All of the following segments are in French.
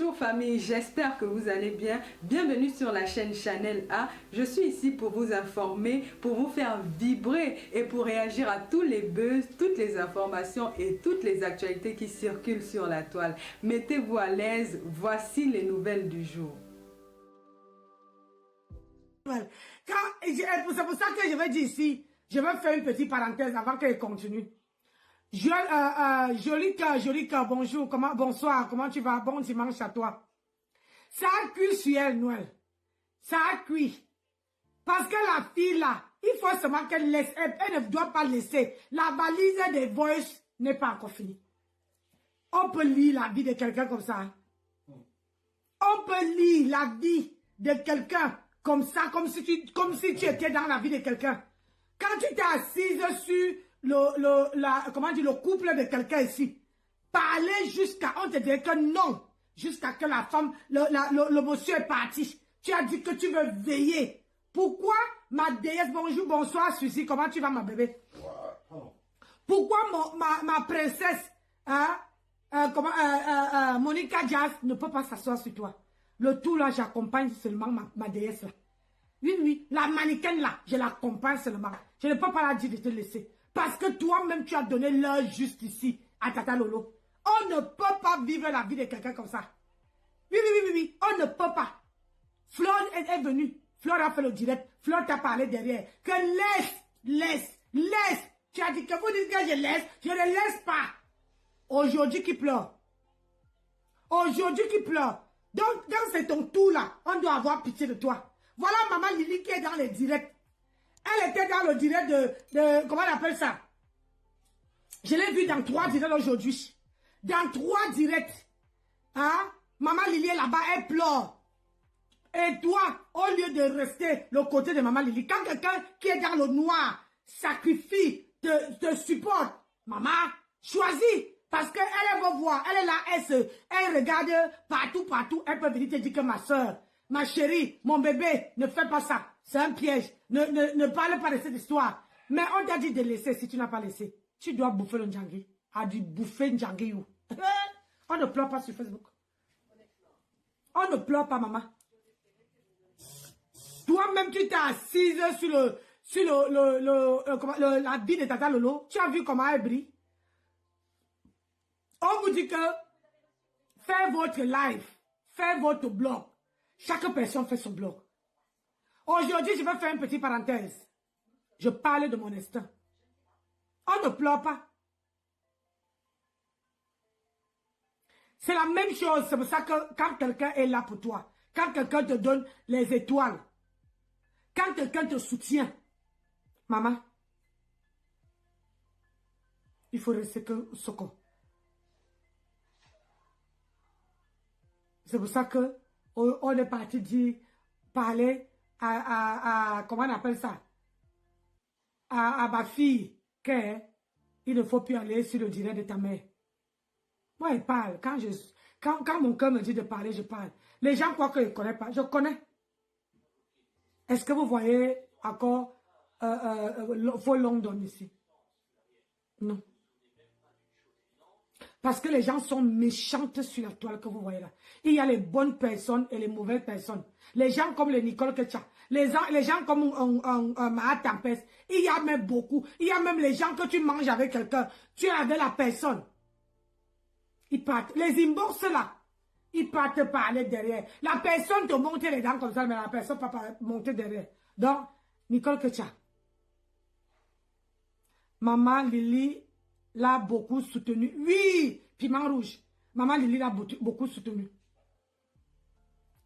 Bonjour famille, j'espère que vous allez bien. Bienvenue sur la chaîne Chanel A. Je suis ici pour vous informer, pour vous faire vibrer et pour réagir à tous les buzz, toutes les informations et toutes les actualités qui circulent sur la toile. Mettez-vous à l'aise, voici les nouvelles du jour. C'est pour ça que je vais dire ici, je vais faire une petite parenthèse avant qu'elle continue. Joli cœur, bonjour, bonsoir, comment tu vas? Bon dimanche à toi. Ça a cuit sur elle, Noël. Ça a cuit. Parce que la fille là, il faut seulement qu'elle laisse, elle ne doit pas laisser. La valise des voices n'est pas encore finie. On peut lire la vie de quelqu'un comme ça. Hein? On peut lire la vie de quelqu'un comme ça, comme si tu étais dans la vie de quelqu'un. Quand tu t'es assise sur le couple de quelqu'un ici, parler jusqu'à, on te dit que non, jusqu'à que la femme, le monsieur est parti. Tu as dit que tu veux veiller. Pourquoi ma déesse, bonjour, bonsoir, Suzy, comment tu vas ma bébé? Pourquoi ma princesse, Monica Jazz ne peut pas s'asseoir sur toi? Le tout là, j'accompagne seulement ma déesse là. Oui, la mannequin là, je l'accompagne seulement. Je ne peux pas la dire de te laisser. Parce que toi-même, tu as donné l'heure juste ici, à Tata Lolo. On ne peut pas vivre la vie de quelqu'un comme ça. Oui, on ne peut pas. Flore est venue. Flore a fait le direct. Flore t'a parlé derrière. Que laisse. Tu as dit que vous dites que je laisse. Je ne laisse pas. Aujourd'hui qui pleure. Donc, dans c'est ton tour là, on doit avoir pitié de toi. Voilà maman Lily qui est dans les directs. Elle était dans le direct de comment on appelle ça? Je l'ai vu dans 3 directs aujourd'hui. Dans 3 directs. Hein? Maman Lily est là-bas, elle pleure. Et toi, au lieu de rester le côté de maman Lily, quand quelqu'un qui est dans le noir sacrifie, te supporte, maman, choisis. Parce qu'elle va voir, elle est là, elle regarde partout, elle peut venir te dire que ma soeur, ma chérie, mon bébé, ne fais pas ça. C'est un piège. Ne parle pas de cette histoire. Mais on t'a dit de laisser si tu n'as pas laissé. Tu dois bouffer le Ndjangi. A dû bouffer Ndjangi ou. On ne pleure pas sur Facebook. On ne pleure pas, maman. Toi-même, tu t'es assise sur la vie de Tata Lolo. Tu as vu comment elle brille. On vous dit que faites votre live, faites votre blog. Chaque personne fait son blog. Aujourd'hui, je vais faire une petite parenthèse. Je parle de mon instinct. On ne pleure pas. C'est la même chose. C'est pour ça que quand quelqu'un est là pour toi, quand quelqu'un te donne les étoiles, quand quelqu'un te soutient, maman, il faut rester que ce qu'on. C'est pour ça que on est parti dire, parler à comment on appelle ça? À ma fille, qu'il ne faut plus aller sur le direct de ta mère. Moi, elle parle. Quand mon cœur me dit de parler, je parle. Les gens croient que je ne connais pas. Je connais. Est-ce que vous voyez encore vos London ici? Non. Parce que les gens sont méchantes sur la toile que vous voyez là. Il y a les bonnes personnes et les mauvaises personnes. Les gens comme les Nicole Ketcha. Les gens comme Mahat Tempest. Il y a même beaucoup. Il y a même les gens que tu manges avec quelqu'un. Tu es avec la personne. Ils partent. Les inbox là. Ils partent parler derrière. La personne te monte les dents comme ça, mais la personne ne peut pas monter derrière. Donc, Nicole Ketcha. Maman Lily l'a beaucoup soutenu. Oui, piment rouge. Maman Lily l'a beaucoup soutenu.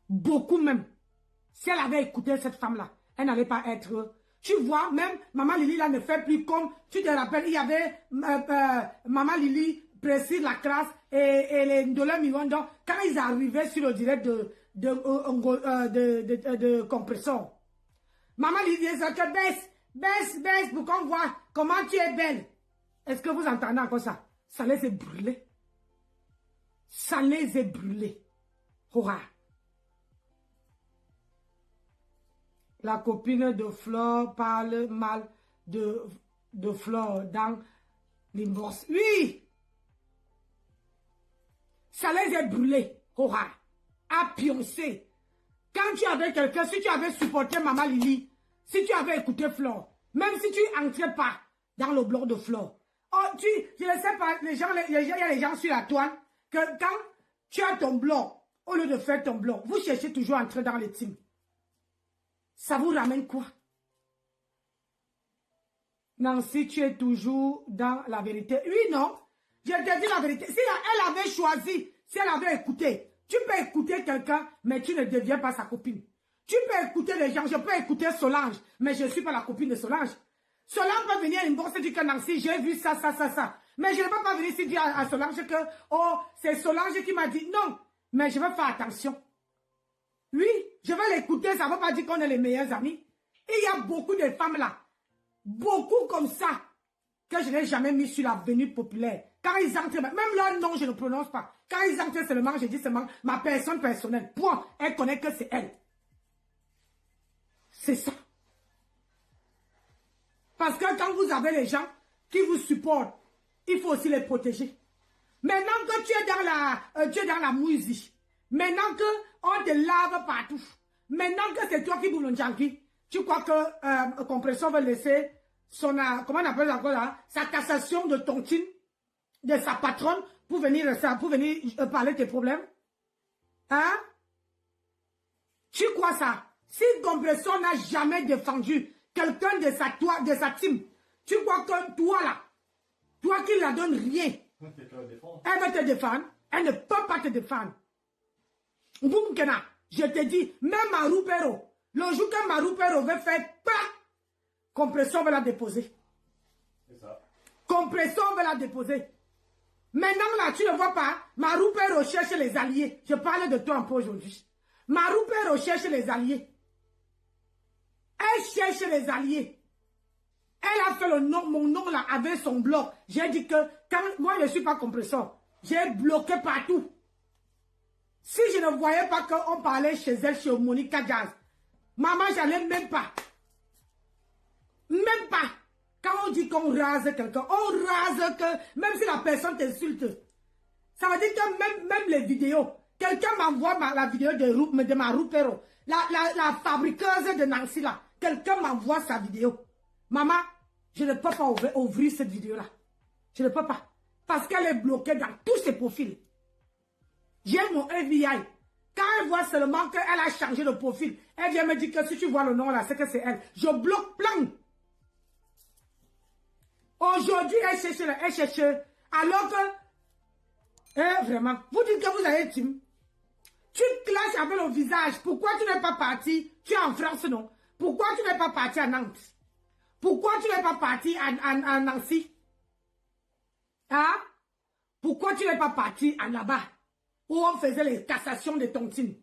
Beaucoup même. Si elle avait écouté cette femme-là, elle n'allait pas être... Tu vois, même Maman Lily là ne fait plus comme... Tu te rappelles, il y avait Maman Lily, Précise la classe et les Ndolé Miwando. Quand ils arrivaient sur le direct de compresseur. Maman Lily disait que baisse pour qu'on voit comment tu es belle. Est-ce que vous entendez encore ça? Ça les est brûlés. Ça les est brûlés. Hurrah. La copine de Flore parle mal de Flore dans l'inbox. Oui! Ça les est brûlés. Hurrah. à pioncer. Quand tu avais quelqu'un, si tu avais supporté Maman Lily, si tu avais écouté Flore, même si tu n'entrais pas dans le blog de Flore, oh, je ne sais pas, il y a les gens sur la toile, que quand tu as ton blog, au lieu de faire ton blog, vous cherchez toujours à entrer dans les teams. Ça vous ramène quoi? Nancy, tu es toujours dans la vérité. Oui, non. Je te dis la vérité. Si elle avait choisi, si elle avait écouté, tu peux écouter quelqu'un, mais tu ne deviens pas sa copine. Tu peux écouter les gens. Je peux écouter Solange, mais je ne suis pas la copine de Solange. Solange peut venir à une bourse et dire que Nancy, j'ai vu ça. Mais je ne peux pas venir ici dire à Solange que, oh, c'est Solange qui m'a dit non. Mais je vais faire attention. Oui, je vais l'écouter, ça ne veut pas dire qu'on est les meilleurs amis. Il y a beaucoup de femmes là, beaucoup comme ça, que je n'ai jamais mis sur la venue populaire. Quand ils entrent, même leur nom, je ne prononce pas. Quand ils entrent seulement, je dis seulement ma personne personnelle. Point. Elle connaît que c'est elle. C'est ça. Parce que quand vous avez les gens qui vous supportent, il faut aussi les protéger. Maintenant que tu es dans la musique, maintenant qu'on te lave partout, maintenant que c'est toi qui boulonnes, tu crois que Compression va laisser son, comment on appelle encore là, sa cassation de tontine, de sa patronne, pour venir parler de tes problèmes? Hein? Tu crois ça? Si Compression n'a jamais défendu quelqu'un de sa team, tu crois que toi là, toi qui ne la donnes rien, elle va te défendre? Elle ne peut pas te défendre. Boumkena, je te dis, même Marupero, le jour que Marupero veut faire pas, Compression va la déposer. C'est ça. Compression va la déposer. Maintenant là, tu ne vois pas, Marupero cherche les alliés. Je parle de toi un peu aujourd'hui. Marupero cherche les alliés. Elle cherche les alliés. Elle a fait mon nom là avec son blog. J'ai dit que quand moi je ne suis pas Compression, j'ai bloqué partout. Si je ne voyais pas qu'on parlait chez elle, chez Monica Jazz, maman, j'allais même pas. Même pas. Quand on dit qu'on rase quelqu'un, on rase que, même si la personne t'insulte, ça veut dire que même les vidéos, quelqu'un m'envoie la vidéo de ma Rupero, la fabriqueuse de Nancy là, quelqu'un m'envoie sa vidéo. Maman, je ne peux pas ouvrir cette vidéo-là. Je ne peux pas. Parce qu'elle est bloquée dans tous ses profils. J'ai mon FBI. Quand elle voit seulement qu'elle a changé de profil, elle vient me dire que si tu vois le nom là, c'est que c'est elle. Je bloque plein. Aujourd'hui, elle cherche. Alors que, vraiment, vous dites que vous avez team. Tu clashes avec le visage. Pourquoi tu n'es pas parti? Tu es en France, non? Pourquoi tu n'es pas parti à Nantes? Pourquoi tu n'es pas parti à Nancy? Hein? Pourquoi tu n'es pas parti à là-bas? Où on faisait les cassations de tontines.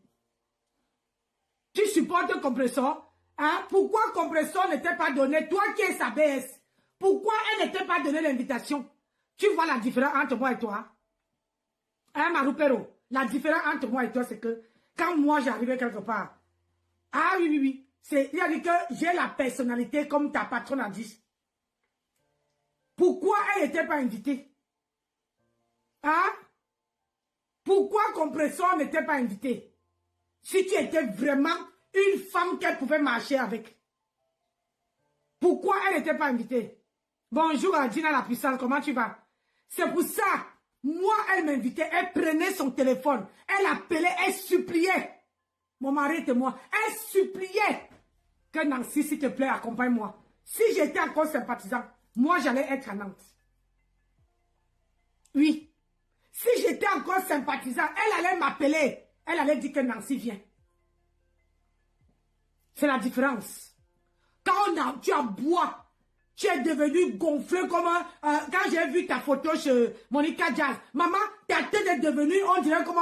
Tu supportes Compression? Hein? Pourquoi Compression n'était pas donné? Toi qui es sa BS. Pourquoi elle n'était pas donné l'invitation? Tu vois la différence entre moi et toi? Hein, Marupero? La différence entre moi et toi, c'est que quand moi j'arrivais quelque part, ah oui. Il a dit que j'ai la personnalité comme ta patronne a dit. Pourquoi elle n'était pas invitée? Hein? Pourquoi Compression n'était pas invitée? Si tu étais vraiment une femme qu'elle pouvait marcher avec. Pourquoi elle n'était pas invitée? Bonjour Gina la puissance, comment tu vas? C'est pour ça, moi elle m'invitait, elle prenait son téléphone, elle appelait, elle suppliait. Mon mari et moi, elle suppliait que Nancy, s'il te plaît, accompagne-moi. Si j'étais encore sympathisant, moi j'allais être à Nantes. Oui. Si j'étais encore sympathisant, elle allait m'appeler. Elle allait dire que Nancy vient. C'est la différence. Quand tu as bois, tu es devenu gonflé comme quand j'ai vu ta photo chez Monica Jazz. Maman, ta tête est devenue, on dirait comme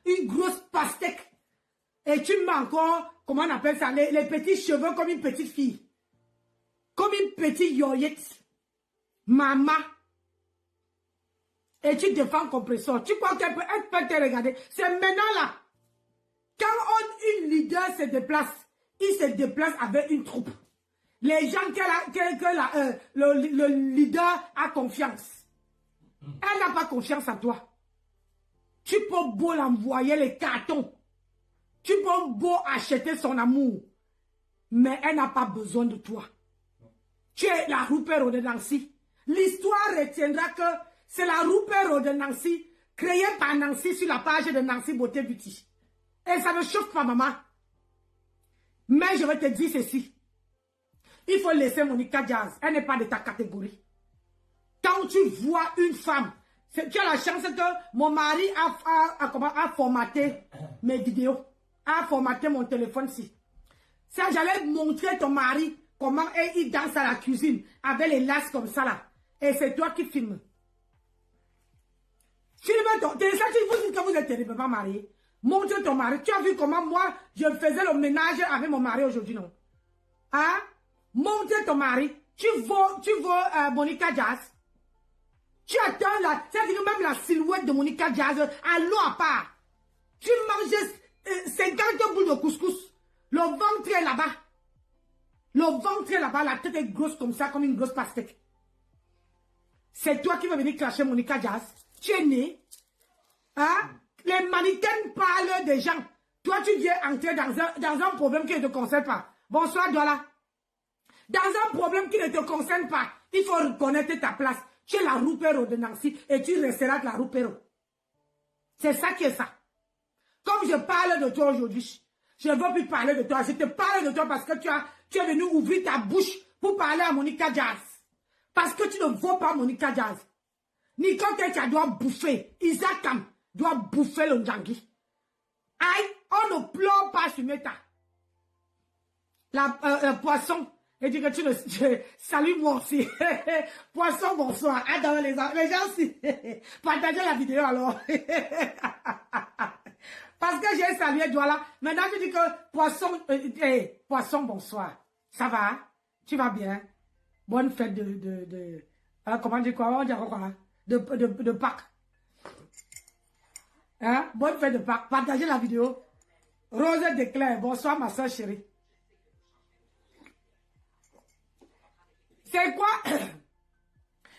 une grosse pastèque. Et tu mets encore, comment on appelle ça, les petits cheveux comme une petite fille. Comme une petite yoyette. Maman. Et tu défends Compression. Tu crois qu'elle peut te regarder? C'est maintenant là. Quand une leader se déplace, il se déplace avec une troupe. Les gens le leader a confiance. Elle n'a pas confiance en toi. Tu peux beau l'envoyer les cartons. Tu peux beau acheter son amour, mais elle n'a pas besoin de toi. Tu es la roupero de Nancy. L'histoire retiendra que c'est la roupero de Nancy, créée par Nancy sur la page de Nancy Beauté Beauty. Et ça ne chauffe pas, maman. Mais je vais te dire ceci. Il faut laisser Monica Jazz. Elle n'est pas de ta catégorie. Quand tu vois une femme, tu as la chance que mon mari a formaté mes vidéos, a formaté mon téléphone-ci. Ça, j'allais montrer ton mari comment il danse à la cuisine avec les lasses comme ça là. Et c'est toi qui filmes. Filme ton... Vous dites que vous êtes terriblement marié. Montre ton mari. Tu as vu comment moi, je faisais le ménage avec mon mari aujourd'hui, non? Hein? Montre ton mari. Tu vois Monica Jazz. Tu attends là. C'est-à-dire même la silhouette de Monica Jazz à l'eau à part. Tu manges 50 boules de couscous. Le ventre est là-bas. Le ventre est là-bas. La tête est grosse comme ça, comme une grosse pastèque. C'est toi qui vas venir clasher Monica Jazz. Tu es né. Hein? Les mannequins parlent des gens. Toi, tu viens entrer dans un problème qui ne te concerne pas. Bonsoir, Douala. Dans un problème qui ne te concerne pas, il faut reconnaître ta place. Tu es la roupero de Nancy et tu resteras la roupero. C'est ça qui est ça. Comme je parle de toi aujourd'hui, je ne veux plus parler de toi. Je te parle de toi parce que tu es venu ouvrir ta bouche pour parler à Monica Jazz. Parce que tu ne vaux pas Monica Jazz. Nicole Techa doit bouffer. Isakam doit bouffer le Ndjangi. Aïe, on ne pleure pas sur Meta. La poisson. Et dit que tu ne... Salut moi aussi. Poisson, bonsoir. Ah, dans les gens aussi. Partagez la vidéo alors. Parce que j'ai salué Douala. Maintenant, je dis que poisson... poisson, bonsoir. Ça va? Tu vas bien? Bonne fête comment dire quoi? On dit quoi? De Pâques. Hein? Bonne fête de Pâques. Partagez la vidéo. Rose Déclaire. Bonsoir, ma soeur chérie. C'est quoi?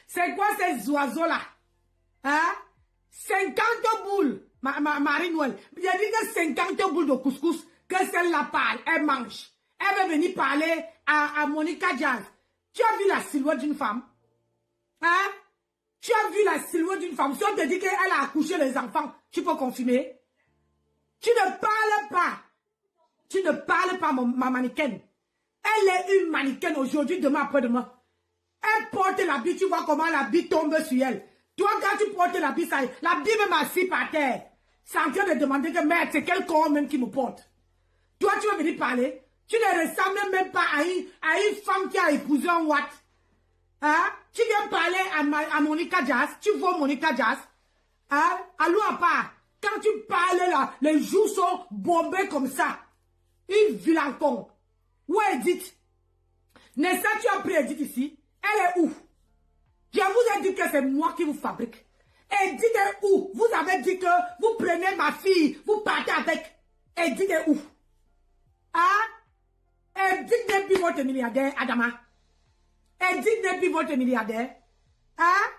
C'est quoi ces oiseaux-là? Hein? 50 boules. Marie-Noël. Il a dit que 50 boules de couscous que celle-là parle. Elle mange. Elle veut venir parler à Monica Jazz. Tu as vu la silhouette d'une femme? Hein? Tu as vu la silhouette d'une femme? Si on te dit qu'elle a accouché les enfants, tu peux confirmer? Tu ne parles pas. Tu ne parles pas, ma mannequin. Elle est une mannequin aujourd'hui, demain, après-demain. Elle porte l'habit, tu vois comment l'habit tombe sur elle. Toi, quand tu portes l'habit, l'habit même assis par terre. C'est en train de demander que merde, c'est quel corps même qui me porte. Toi, tu vas venir parler. Tu ne ressembles même pas à une femme qui a épousé un Watt. Hein? Tu viens parler à Monica Jazz. Tu vois Monica Jazz. Hein? Allô à part. Quand tu parles là, les joues sont bombées comme ça. Une vilain con. Où est Edith? N'est-ce pas tu as pris Edith ici? Elle est où? Je vous ai dit que c'est moi qui vous fabrique. Edith est où? Vous avez dit que vous prenez ma fille, vous partez avec. Edith est où? Hein? Edith n'est plus votre milliardaire, Adama. Edith n'est plus votre milliardaire. Hein?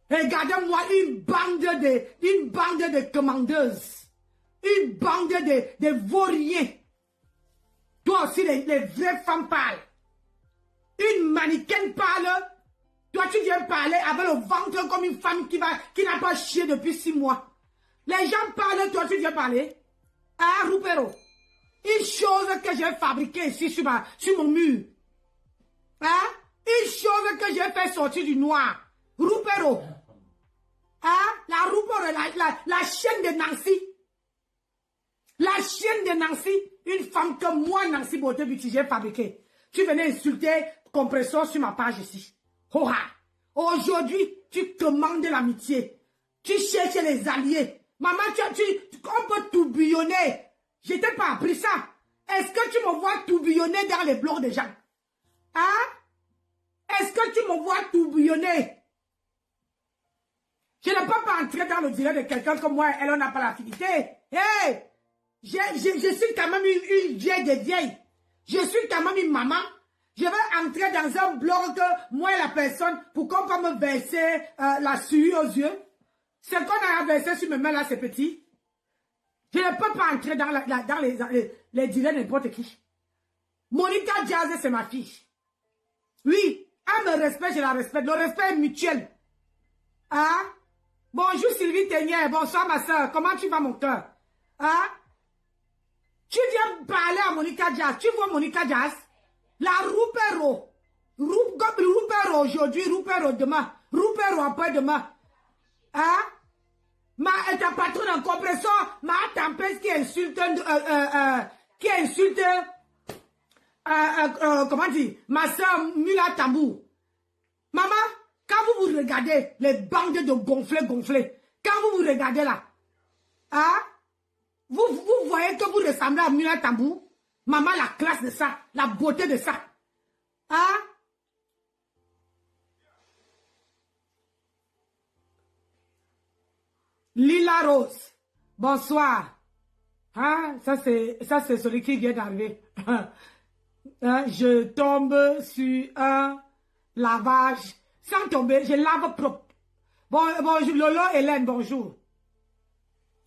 Regardez-moi une bande de commandeuses. Une bande de vauriens. Toi aussi, les vraies femmes parlent. Une mannequin parle. Toi, tu viens parler avec le ventre comme une femme qui n'a pas chié depuis 6 mois. Les gens parlent, toi, tu viens parler. Ah, Roupero. Une chose que j'ai fabriquée ici sur mon mur. Hein? Une chose que j'ai fait sortir du noir. Roupero. Hein? La Roupero, la chienne de Nancy. La chienne de Nancy. Une femme que moi, Nancy Beauté Beauty, j'ai fabriquée. Tu venais insulter Compresseur sur ma page ici. Hoha! Aujourd'hui, tu commandes l'amitié. Tu cherches les alliés. Maman, on peut tourbillonner. Je t'ai pas appris ça. Est-ce que tu me vois tourbillonner dans les blocs des gens? Hein? Est-ce que tu me vois tourbillonner? Je ne peux pas entrer dans le direct de quelqu'un comme moi, elle n'a pas l'affinité. Hey! Je suis quand même une vieille des vieilles. Je suis quand même une maman. Je vais entrer dans un bloc que moi et la personne, pour qu'on peut me verser la suie aux yeux. Ce qu'on a versé sur mes mains là, c'est petit. Je ne peux pas entrer dans, les directs n'importe qui. Monica Jazz, c'est ma fille. Oui, elle me respecte, je la respecte. Le respect est mutuel. Hein? Bonjour Sylvie Ténière, bonsoir ma soeur. Comment tu vas mon cœur? Hein? Tu viens parler à Monica Jazz. Tu vois Monica Jazz? La Roupero. Roupero aujourd'hui, Roupero demain. Roupero après-demain. Hein? Ta patronne en compresseur, ma tempête qui insulte, comment dire, ma soeur Mula Tambou. Maman, quand vous regardez les bandes de gonflés, quand vous regardez là, hein, vous voyez que vous ressemblez à Mula Tambou. Maman, la classe de ça, la beauté de ça. Hein? Lila Rose, bonsoir. Hein? Ça c'est celui qui vient d'arriver. Hein? Je tombe sur un lavage. Sans tomber, je lave propre. Bonjour, Lolo, Hélène, bonjour.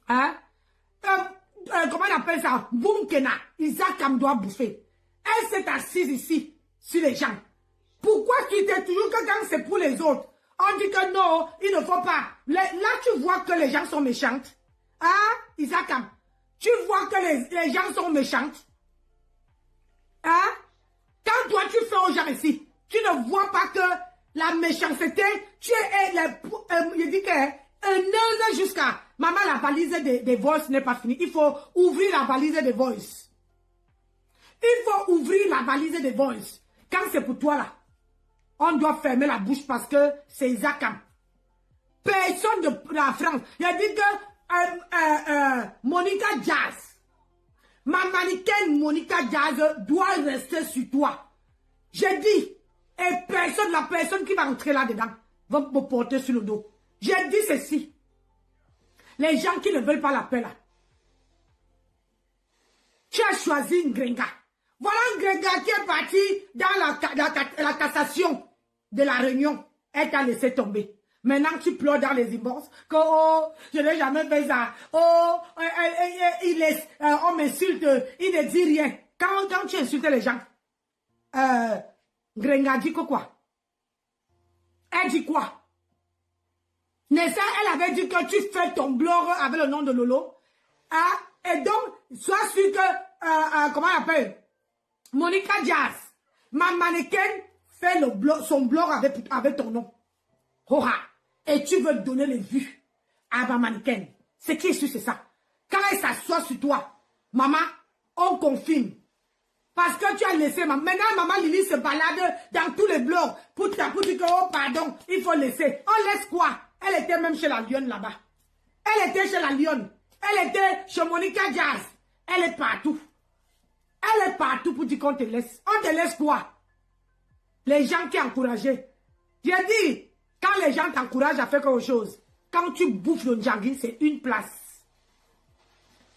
Hein? Comment on appelle ça? Boumkena, Isaac doit bouffer. Elle s'est assise ici, sur les gens. Pourquoi tu t'es toujours que quand c'est pour les autres? On dit que non, il ne faut pas. Là, tu vois que les gens sont méchantes. Hein, Isakam? Tu vois que les gens sont méchantes. Hein? Quand toi, tu fais aux gens ici, tu ne vois pas que la méchanceté, tu es... je dis que un heure jusqu'à... Maman, la valise des voices n'est pas finie. Il faut ouvrir la valise des voices. Il faut ouvrir la valise des voices. Quand c'est pour toi, là, on doit fermer la bouche parce que c'est Isakam. Personne de la France. Il a dit que Monica Jazz, ma mannequin Monica Jazz doit rester sur toi. J'ai dit, et personne, la personne qui va entrer là-dedans va me porter sur le dos. J'ai dit ceci. Les gens qui ne veulent pas la paix là. Tu as choisi une Grenga. Voilà un Grenga qui est parti dans la cassation de la réunion. Elle t'a laissé tomber. Maintenant, tu pleures dans les immenses que oh, je n'ai jamais fait ça. Oh, on m'insulte, il ne dit rien. Quand tu insultes les gens, Grenga dit que quoi? Elle dit quoi? Nessa, elle avait dit que tu fais ton blog avec le nom de Lolo. Hein? Et donc, sois sûr que, comment on appelle? Monica Jazz, ma mannequin, fait son blog avec ton nom. Hora. Et tu veux donner les vues à ma mannequin. Ce qui est sûr, c'est ça. Quand elle s'assoit sur toi, maman, on confirme. Parce que tu as laissé maman. Maintenant, maman Lily se balade dans tous les blogs pour dire que, oh, pardon, il faut laisser. On laisse quoi? Elle était même chez la Lionne là-bas. Elle était chez la Lionne. Elle était chez Monica Jazz. Elle est partout. Elle est partout pour dire qu'on te laisse. On te laisse quoi? Les gens qui encouragent. J'ai dit, quand les gens t'encouragent à faire quelque chose, quand tu bouffes le djangui, c'est une place.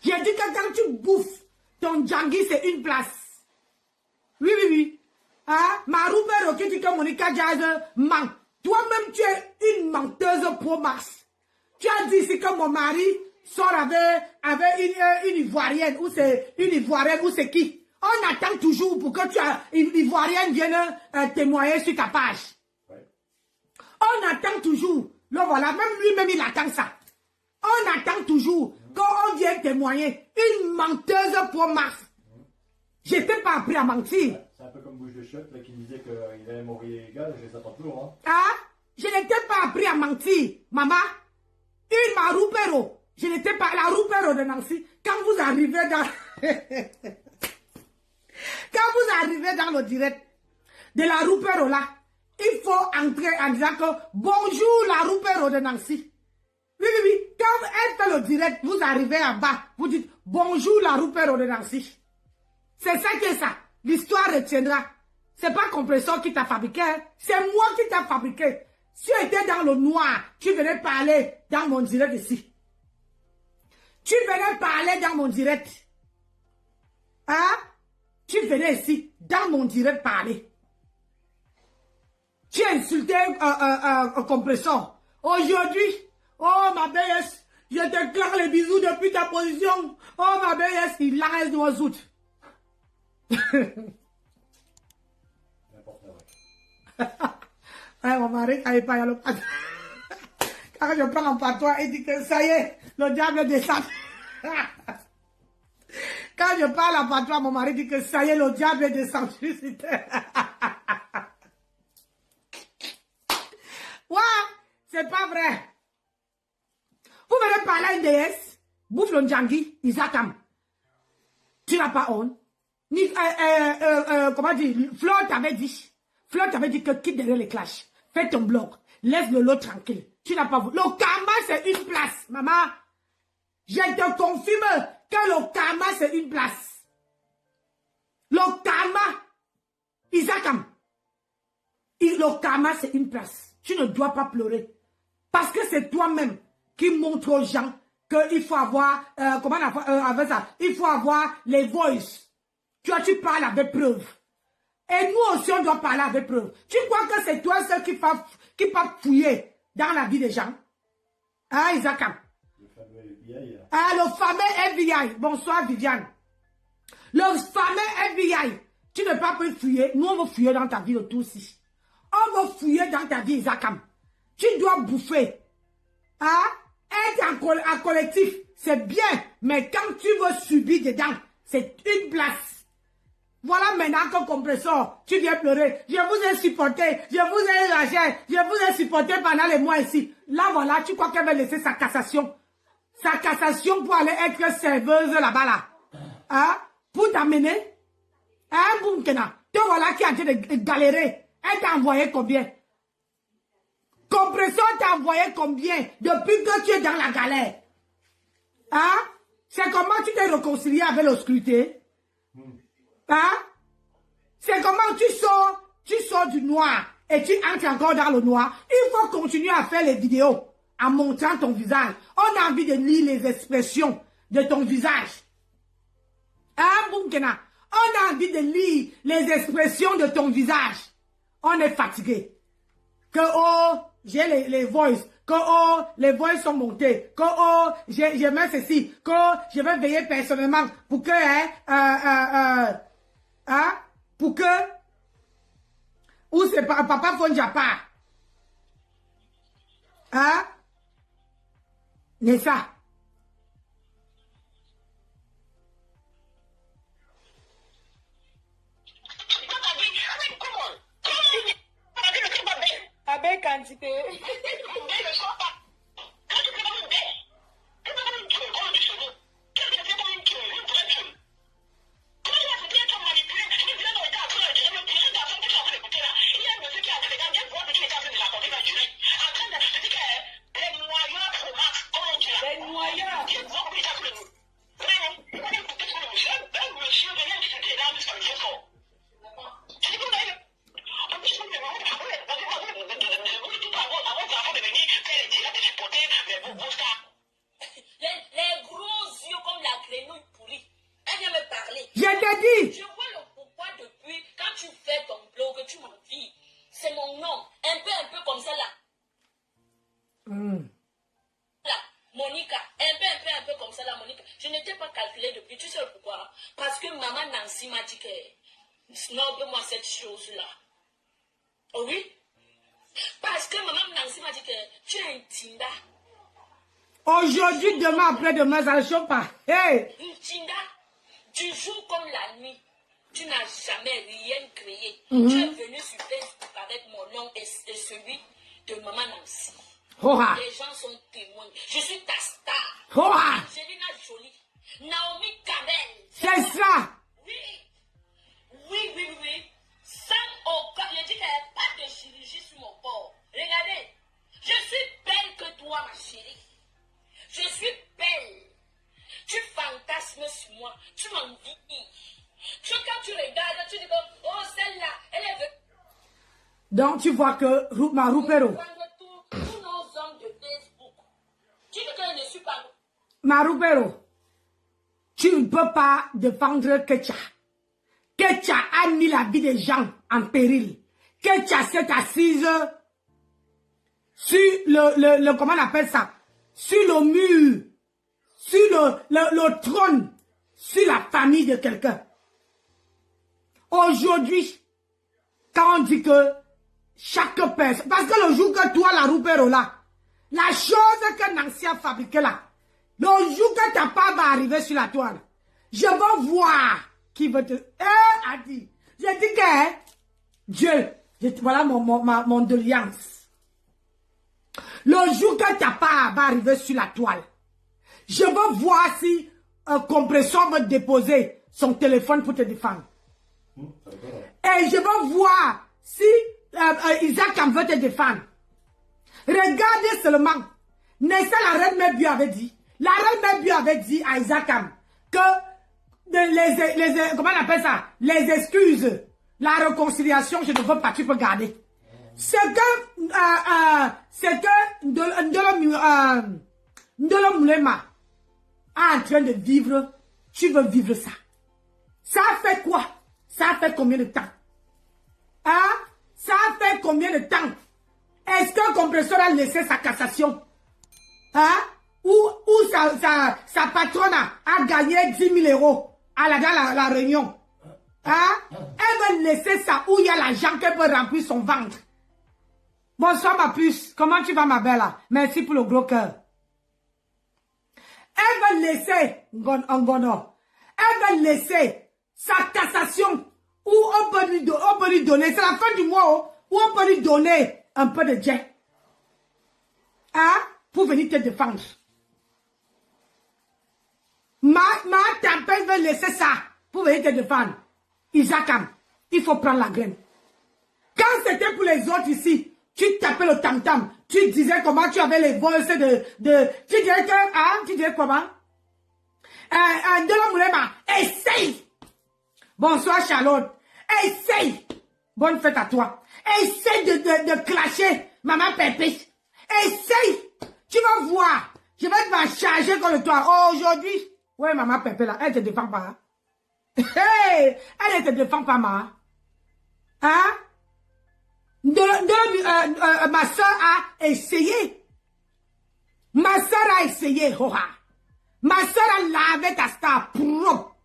J'ai dit que quand tu bouffes ton djangui, c'est une place. Oui, oui, oui. Hein? Maroubero qui dit que Monica Jazz ment. Toi-même, tu es une menteuse pro max. Tu as dit ici que mon mari sort avec une Ivoirienne, ou c'est une Ivoirienne, ou c'est qui? On attend toujours pour que une Ivoirienne vienne témoigner sur ta page. Ouais. On attend toujours. Le voilà, même lui-même, il attend ça. On attend toujours qu'on vienne témoigner. Une menteuse pour Mars. Je n'étais pas appris à mentir. C'est un peu comme Bouche de Choc qui disait qu'il allait mourir égal, je les attends toujours. Hein. Ah, je n'étais pas appris à mentir, maman. Une Maroupero. Je n'étais pas la Roupero de Nancy. Quand vous arrivez dans... Quand vous arrivez dans le direct de la Roupero là, il faut entrer en disant que bonjour la Roupero de Nancy. Oui, oui, oui. Quand elle fait le direct, vous arrivez en bas, vous dites bonjour la Roupero de Nancy. C'est ça qui est ça. L'histoire retiendra. C'est pas Compresseur qui t'a fabriqué, hein? C'est moi qui t'a fabriqué. Si tu étais dans le noir, tu venais parler dans mon direct ici. Tu venais parler dans mon direct. Hein? Tu venais ici, dans mon direct parler. Tu as insulté un Compresseur. Aujourd'hui, oh ma belle, Je te claque les bisous depuis ta position. Oh, ma belle, il la reste de zout. Ouais, mon mari, quand il parle à l'hôpital. Quand je prends en patois, il dit que ça y est, le diable descend. Quand je parle en patois, mon mari dit que ça y est, le diable est descendu. Ouais, c'est pas vrai. Vous venez parler à une déesse, bouffe le Ndjangi, Isakam. Tu n'as pas honte. Ni, comment dire, Fleur t'avait dit. Fleur t'avait dit que quitte derrière les clashs. Fais ton blog. Laisse le lot tranquille. Tu n'as pas voulu. Le karma, c'est une place, maman. Je te confirme que le karma, c'est une place. Le karma, Isakam. Le karma, c'est une place. Tu ne dois pas pleurer. Parce que c'est toi-même qui montre aux gens qu'il faut avoir, comment avec ça, il faut avoir les voices. Tu parles avec preuve. Et nous aussi, on doit parler avec preuve. Tu crois que c'est toi seul qui va fouiller dans la vie des gens? Hein, Isakam? Le fameux FBI. Ah, le fameux FBI. Bonsoir, Viviane. Le fameux FBI. Tu ne peux pas fouiller. Nous, on va fouiller dans ta vie de tout aussi. On va fouiller dans ta vie, Isakam. Tu dois bouffer. Hein? Être en collectif, c'est bien. Mais quand tu veux subir dedans, c'est une place. Voilà maintenant que compresseur, tu viens pleurer. Je vous ai supporté, je vous ai lâché, je vous ai supporté pendant les mois ici. Là, voilà, tu crois qu'elle va laisser sa cassation? Sa cassation pour aller être serveuse là-bas, là. Hein? Pour t'amener? Hein, Boumkena? Toi, voilà qui est en train de galérer. Elle t'a envoyé combien? Compresseur t'a envoyé combien depuis que tu es dans la galère? Hein? C'est comment tu t'es réconcilié avec l'obscurité? Hein? C'est comment tu sors du noir et tu entres encore dans le noir. Il faut continuer à faire les vidéos en montrant ton visage. On a envie de lire les expressions de ton visage. Hein, Boumkena? On a envie de lire les expressions de ton visage. On est fatigué. Que oh, j'ai les voices. Que oh, les voices sont montées. Que oh, je mets ceci. Que oh, je vais veiller personnellement pour que, pour que, ou c'est papa Fonjapa. Hein? N'est-ce ça? Avec quantité. Snob-moi cette chose-là. Oh oui? Parce que maman Nancy m'a dit que tu es un Tinda. Aujourd'hui, demain, après-demain, ça ne chauffe pas. Hey! Une Tinda, du jour comme la nuit, tu n'as jamais rien créé. Tu es venu sur Facebook avec mon nom et celui de maman Nancy. Oha. Les gens sont témoins. Je suis ta star. Oha. Angelina Jolie. Naomi Campbell. C'est ça. Oui. Sans aucun. Je dis qu'il n'y a pas de chirurgie sur mon corps. Regardez. Je suis belle que toi, ma chérie. Je suis belle. Tu fantasmes sur moi. Tu m'envies. Quand tu regardes, tu dis que, oh, celle-là, elle est venue. Donc, tu vois que Marupero. Tous nos hommes de Facebook. Tu dis que je ne suis pas. Marupero, tu ne peux pas défendre Ketia. Ketia a mis la vie des gens en péril. Ketia s'est assise sur comment on appelle ça? sur le mur, sur le trône, sur la famille de quelqu'un. Aujourd'hui, quand on dit que chaque personne, parce que le jour que toi, la roupero là, la chose que Nancy a fabriquée là, le jour que ta part va arriver sur la toile, je veux voir qui veut te... a dit. J'ai dit que Dieu, voilà mon doléance. Le jour que ta part va arriver sur la toile, je veux voir si un compresseur veut déposer son téléphone pour te défendre. Et je veux voir si Isaac veut te défendre. Regardez seulement. N'est-ce pas la reine Mère avait dit? La reine Mère avait dit à Isaac que comment on appelle ça? Les excuses, la réconciliation, je ne veux pas, tu peux garder. C'est que Ndolo Moulema est en train de vivre, tu veux vivre ça. Ça fait quoi? Ça fait combien de temps? Hein? Ça fait combien de temps? Est-ce qu'un compresseur a laissé sa cassation? Hein? Ou sa patronne a gagné 10 000 euros dans la réunion? Hein? Elle veut laisser ça où il y a l'argent qu'elle peut remplir son ventre. Bonsoir ma puce. Comment tu vas ma belle? Merci pour le gros cœur. Elle veut laisser elle veut laisser sa cassation où on peut lui donner, c'est la fin du mois où on peut lui donner un peu de jet. Hein? Pour venir te défendre. Ma tempête veut laisser ça pour venir te défendre. Isaac, il faut prendre la graine. Quand c'était pour les autres ici, tu tapais le tam-tam, tu disais comment tu avais les voices tu dirais que, hein, tu dirais comment? Ndolo Moulema, essaye. Bonsoir Charlotte. Essaye. Bonne fête à toi. Essaye de clasher Maman Pépé. Essaye. Tu vas voir. Je vais te charger contre toi. Aujourd'hui. Ouais, Maman Pépé là, elle te défend pas. Hey, elle ne te défend pas, ma. Hein? Ma soeur a essayé. Ma soeur a essayé, Hoha. Ma soeur a lavé ta star propre.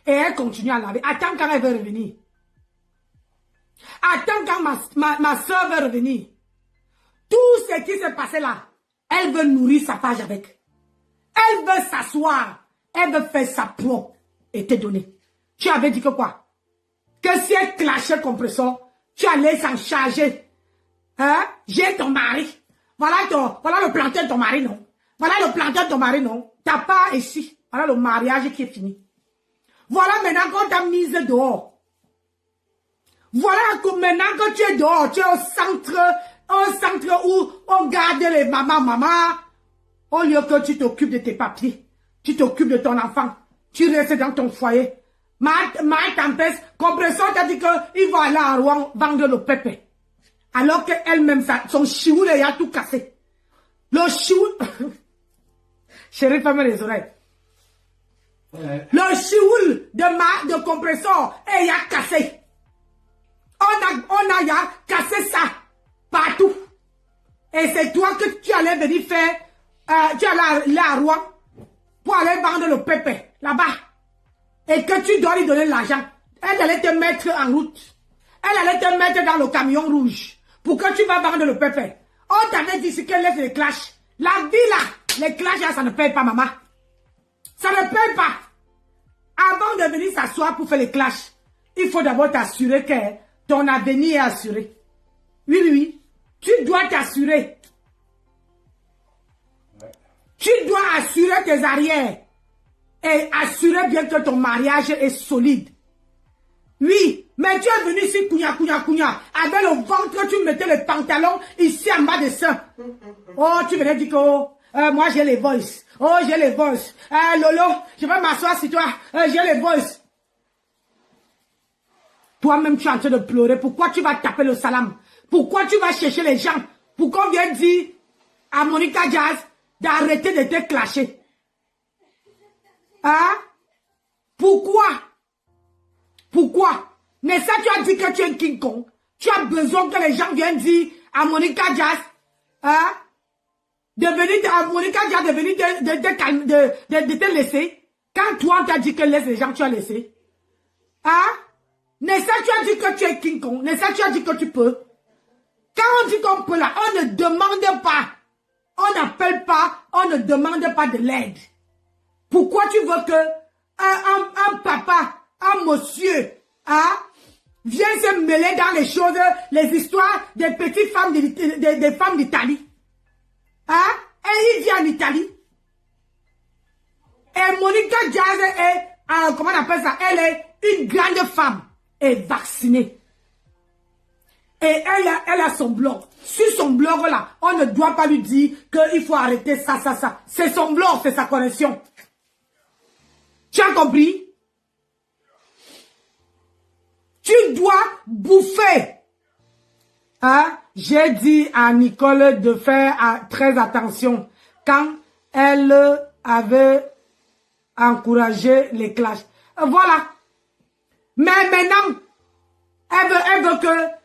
Et elle continue à laver. Attends quand elle veut revenir. Attends quand ma soeur veut revenir. Tout ce qui s'est passé là, elle veut nourrir sa page avec. Elle veut s'asseoir. Elle veut faire sa propre et te donner. Tu avais dit que quoi? Que si elle clashait compresseur, tu allais s'en charger. Hein? J'ai ton mari. Voilà le plantain de ton mari, non? Voilà le plantain de ton mari, non? T'as pas ici. Voilà le mariage qui est fini. Voilà maintenant qu'on t'a mise dehors. Voilà que maintenant que tu es dehors, tu es au centre où on garde les mamans. Au lieu que tu t'occupes de tes papiers, tu t'occupes de ton enfant, tu restes dans ton foyer. Ma tempête, compresseur t'a dit qu'il va aller à Rouen vendre le pépé. Alors qu'elle-même, son chioul a tout cassé. Le chioul... Chérie, ferme les oreilles. Le chioul de compresseur est cassé. On a cassé ça partout. Et c'est toi que tu allais venir faire, tu allais à Rouen pour aller vendre le pépé là-bas. Et que tu dois lui donner l'argent. Elle allait te mettre en route. Elle allait te mettre dans le camion rouge. Pour que tu vas vendre le pépé. On t'avait dit qu'elle laisse les clashs. La vie là, les clashs là, ça ne paye pas, maman. Ça ne paye pas. Avant de venir s'asseoir pour faire les clashs, il faut d'abord t'assurer que ton avenir est assuré. Oui. Tu dois t'assurer. Ouais. Tu dois assurer tes arrières. Et assurer bien que ton mariage est solide. Oui, mais tu es venu ici, couigna. Avec le ventre, tu mettais les pantalons ici en bas de ça. Oh, tu venais dire que moi j'ai les voices. Oh, j'ai les voices. Lolo, je vais m'asseoir sur toi. J'ai les voices. Toi-même, tu es en train de pleurer. Pourquoi tu vas taper le salam? Pourquoi tu vas chercher les gens? Pourquoi on vient dire à Monica Jazz d'arrêter de te clasher? Hein? Pourquoi? Mais ça, tu as dit que tu es King Kong. Tu as besoin que les gens viennent dire à Monica Jazz, hein? Monica Dia de venir de te laisser. Quand toi, on t'a dit que laisse les gens, tu as laissé. Hein? Nessa, tu as dit que tu es King Kong. Nessa, tu as dit que tu peux. Quand on dit qu'on peut là, on ne demande pas. On n'appelle pas, on ne demande pas de l'aide. Pourquoi tu veux que un papa, un monsieur, hein, vienne se mêler dans les choses, les histoires des petites femmes, des femmes d'Italie? Hein? Et il vit en Italie. Et Monica Diaz est, comment on appelle ça? Elle est une grande femme et vaccinée. Et elle a son blog. Sur son blog là, on ne doit pas lui dire qu'il faut arrêter ça. C'est son blog, c'est sa connexion. Tu as compris? Tu dois bouffer. Hein? J'ai dit à Nicole de faire très attention quand elle avait encouragé les clashs. Voilà. Mais maintenant, elle veut que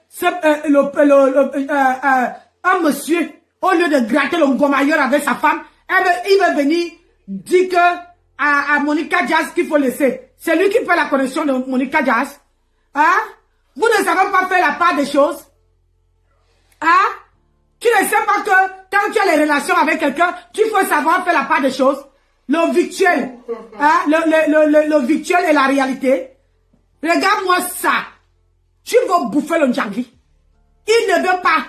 un monsieur, au lieu de gratter le gomailleur avec sa femme, il veut venir dire que à Monica Diaz qu'il faut laisser. C'est lui qui fait la connexion de Monica Diaz. Hein? Vous ne savez pas faire la part des choses. Hein? Tu ne sais pas que quand tu as les relations avec quelqu'un, tu faut savoir faire la part des choses. Le virtuel. Hein? Le virtuel et la réalité. Regarde-moi ça. Tu vas bouffer le Ndjangui. Il ne veut pas.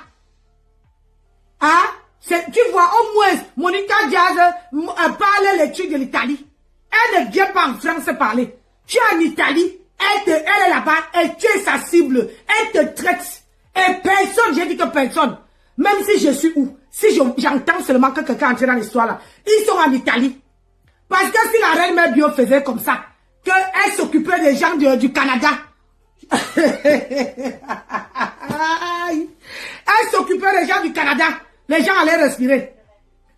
Hein? Tu vois, au moins, Monica Diaz parle les trucs de l'Italie. Elle ne vient pas en France parler. Tu es en Italie. Elle est là-bas. Et tu es sa cible. Elle te traite. Et personne, j'ai dit que personne. Même si je suis où? Si j'entends seulement que quelqu'un entre dans l'histoire là. Ils sont en Italie. Parce que si la reine Mère Bio faisait comme ça, qu'elle s'occupait des gens du Canada. Elle s'occupait des gens du Canada. Les gens allaient respirer.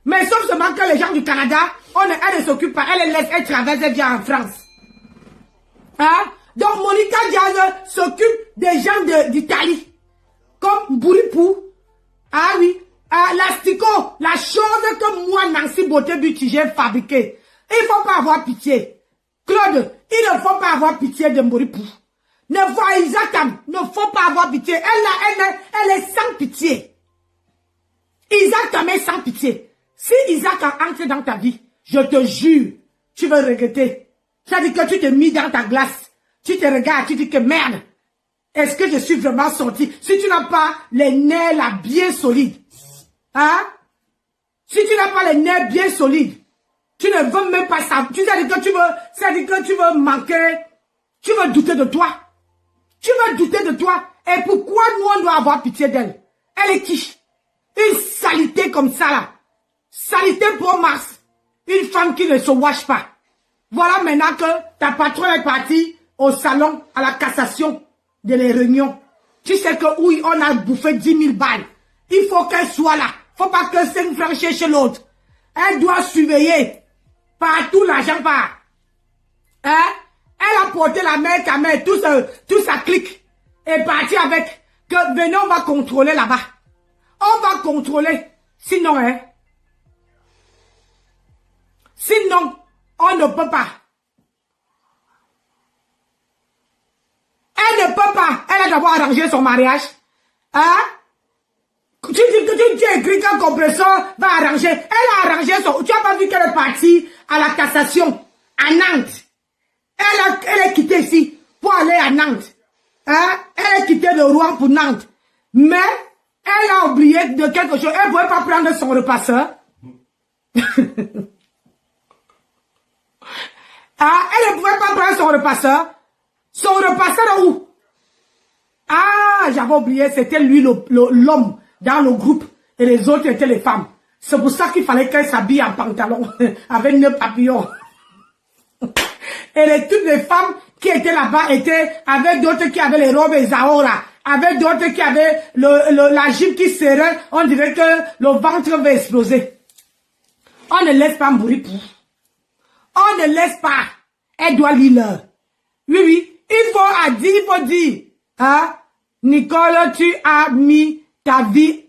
Mais sauf seulement que les gens du Canada, elle ne s'occupe pas. Elle les laisse, elle traverse, elle vient en France. Hein? Donc Monica Diaz s'occupe des gens d'Italie. Comme Bouripou. Ah oui. L'asticot. La chose que moi, Nancy Beauté-Buti, j'ai fabriquée. Il ne faut pas avoir pitié. Claude, il ne faut pas avoir pitié de Bouripou. Ne faut pas avoir pitié. Elle est sans pitié. Isaac est sans pitié. Si Isaac entre dans ta vie, je te jure, tu vas regretter. Ça dit que tu te mis dans ta glace. Tu te regardes, tu dis que merde. Est-ce que je suis vraiment sorti? Si tu n'as pas les nerfs là bien solides. Hein? Si tu n'as pas les nerfs bien solides. Tu ne veux même pas ça. Tu sais que tu veux manquer. Tu veux douter de toi. Tu veux douter de toi. Et pourquoi nous on doit avoir pitié d'elle? Elle est qui? Une saleté comme ça là. Saleté pour Mars. Une femme qui ne se wash pas. Voilà maintenant que ta patronne est partie au salon à la cassation de les réunions. Tu sais que oui, on a bouffé 10 000 balles. Il faut qu'elle soit là. Faut pas que 5 francs chez l'autre. Elle doit surveiller. Partout l'argent part. Hein? Elle a porté la main, ta main, tout ça clique. Et parti avec. Que venez, on va contrôler là-bas. On va contrôler. Sinon, hein. Sinon, on ne peut pas. Elle ne peut pas. Elle a d'abord arrangé son mariage. Hein? Tu dis que tu écris qu'un compresseur va arranger. Elle a arrangé son... Tu n'as pas vu qu'elle est partie à la cassation à Nantes. Elle est quittée ici pour aller à Nantes. Hein? Elle est quittée de Rouen pour Nantes. Mais elle a oublié de quelque chose. Elle ne pouvait pas prendre son repasseur. Ah, elle ne pouvait pas prendre son repasseur. Son repasseur où? Ah, j'avais oublié, c'était lui l'homme dans le groupe et les autres étaient les femmes. C'est pour ça qu'il fallait qu'elle s'habille en pantalon avec 9 papillons. Et toutes les femmes qui étaient là-bas étaient avec d'autres qui avaient les robes et Zahora, avec d'autres qui avaient la jupe qui serrait, on dirait que le ventre va exploser. On ne laisse pas mourir pour. On ne laisse pas. Elle doit lire. Oui. Il faut dire. Hein? Nicole, tu as mis ta vie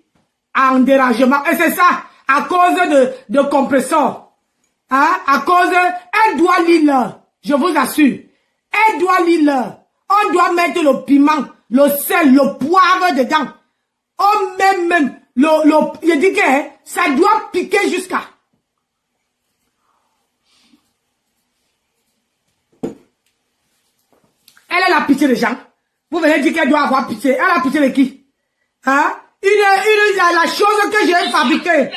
en dérangement. Et c'est ça. à cause de compresseur. Hein? À cause, elle doit lire, je vous assure. Elle doit lire. On doit mettre le piment, le sel, le poivre dedans. On met même, je dis que ça doit piquer jusqu'à. Elle a la pitié des gens. Vous venez dire qu'elle doit avoir pitié. Elle a pitié de qui? Hein? La chose que j'ai fabriquée.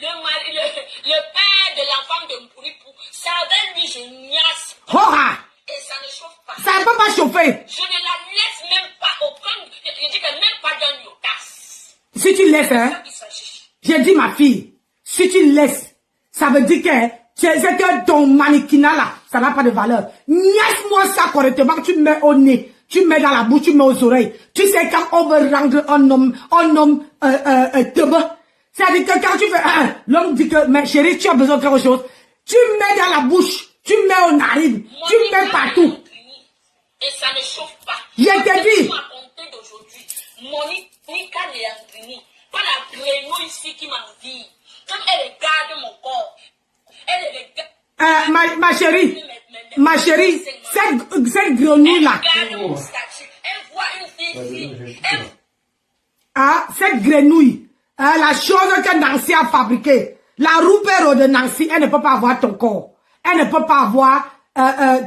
Le père de l'enfant de Mpouripou, ça avec lui, je niasse. Et ça ne chauffe pas. Ça ne peut pas chauffer. Je ne la laisse même pas au point. Je dis que même pas d'un yotas. Si tu laisses, hein? J'ai dit ma fille, si tu laisses, ça veut dire que c'est que ton mannequinat là, ça n'a pas de valeur. Niaise-moi ça correctement, tu mets au nez, tu mets dans la bouche, tu mets aux oreilles. Tu sais quand on veut rendre un homme teubé. C'est-à-dire que quand tu fais l'homme dit que, mais chérie, tu as besoin de quelque chose. Tu mets dans la bouche, tu mets aux narines, tu mets partout. Et ça ne chauffe pas. Je t'ai dit. Monica Léandrini, pas la grenouille ici qui m'envie. Comme elle regarde mon corps. Elle regarde. Ma chérie, cette grenouille-là. Elle voit une fille. Cette grenouille, la chose que Nancy a fabriquée, la roupero de Nancy, elle ne peut pas avoir ton corps. Elle ne peut pas avoir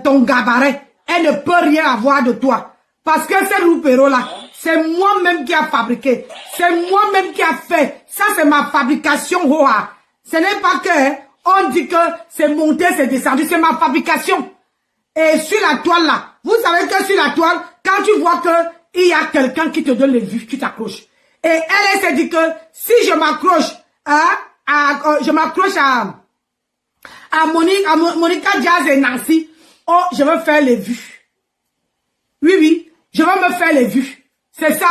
ton gabarit. Elle ne peut rien avoir de toi. Parce que cette roupero-là, c'est moi-même qui a fabriqué. C'est moi-même qui a fait. Ça, c'est ma fabrication. Ce n'est pas que on dit que c'est monté, c'est descendu. C'est ma fabrication. Et sur la toile, là, vous savez que sur la toile, quand tu vois qu'il y a quelqu'un qui te donne les vues, tu t'accroches. Et elle s'est dit que si je m'accroche à Monica Jazz et Nancy, je vais faire les vues. Oui, je vais me faire les vues. C'est ça.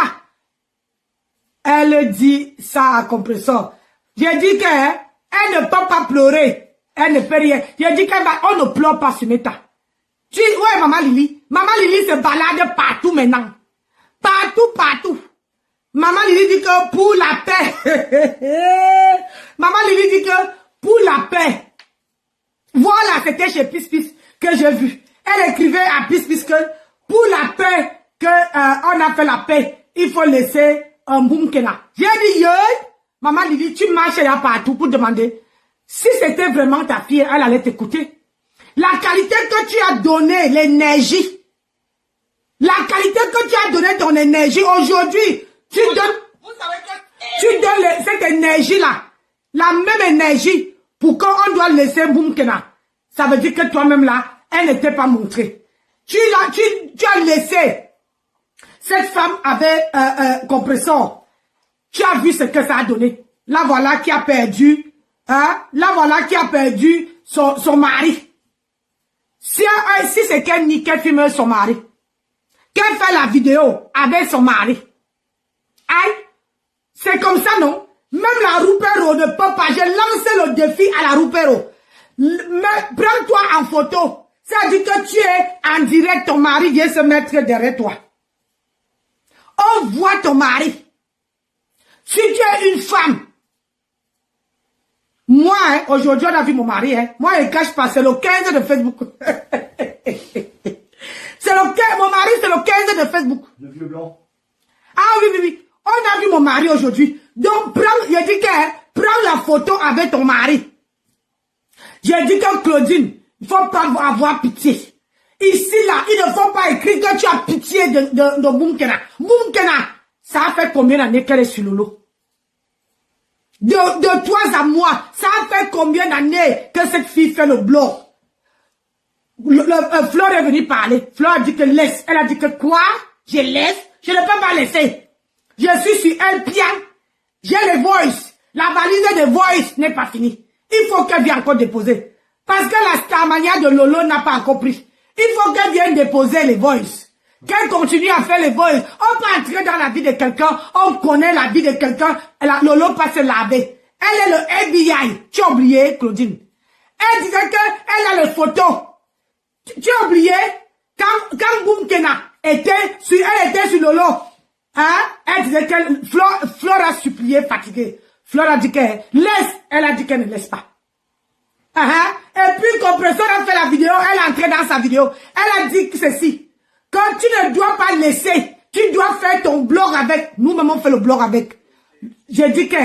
Elle dit ça à compresseur. J'ai dit qu'elle ne peut pas pleurer. Elle ne peut rien. J'ai dit qu'on ne pleure pas sur Meta. Ouais, Maman Lily. Maman Lily se balade partout maintenant. Partout. Maman Lily dit que pour la paix. Maman Lily dit que pour la paix. Voilà, c'était chez Pispis que j'ai vu. Elle écrivait à Pispis que pour la paix, on a fait la paix, il faut laisser un boumkena. J'ai dit, Maman Lily, tu marches là partout pour demander. Si c'était vraiment ta fille, elle allait t'écouter. La qualité que tu as donnée, l'énergie. La qualité que tu as donné ton énergie aujourd'hui, tu donnes cette énergie-là, la même énergie pour qu'on doit laisser Boumkena. Ça veut dire que toi-même là, elle n'était pas montrée. Tu as laissé cette femme avec compresseur. Tu as vu ce que ça a donné. Là voilà qui a perdu, là voilà qui a perdu son mari. Si c'est qu'elle niquait filme son mari, qu'elle fait la vidéo avec son mari. Aïe, c'est comme ça, non? Même la roupero ne peut pas. J'ai lancé le défi à la roupero. Prends-toi en photo. Ça dit que tu es en direct, ton mari vient se mettre derrière toi. On voit ton mari. Si tu es une femme, moi, aujourd'hui, on a vu mon mari. Moi, il ne cache pas. C'est le 15 de Facebook. Mon mari, c'est le 15 de Facebook. Le vieux blanc. Ah oui. On a vu mon mari aujourd'hui. Donc, j'ai dit que prends la photo avec ton mari. J'ai dit que Claudine, il ne faut pas avoir pitié. Ici, là, il ne faut pas écrire que tu as pitié de Boumkena. Boumkena, ça a fait combien d'années qu'elle est sur le lot? De toi à moi, ça a fait combien d'années que cette fille fait le blog? Fleur est venue parler. Fleur a dit que laisse. Elle a dit que quoi? Je laisse? Je ne peux pas laisser. Je suis sur un pied. J'ai les voice. La valise des voice n'est pas finie. Il faut qu'elle vienne encore déposer. Parce que la Starmania de Lolo n'a pas encore pris. Il faut qu'elle vienne déposer les voice. Qu'elle continue à faire les voice. On peut entrer dans la vie de quelqu'un. On connaît la vie de quelqu'un. Lolo peut se laver. Elle est le FBI. Tu as oublié, Claudine. Elle disait qu'elle a les photos. Tu as oublié quand Boumkena était sur Lolo. Elle disait que Flore a supplié fatigué. Fleur a dit qu'elle laisse. Elle a dit qu'elle ne laisse pas. Et puis, Compresseur a fait la vidéo. Elle est entrée dans sa vidéo. Elle a dit ceci. Quand tu ne dois pas laisser, tu dois faire ton blog avec. Nous-mêmes, on fait le blog avec. J'ai dit que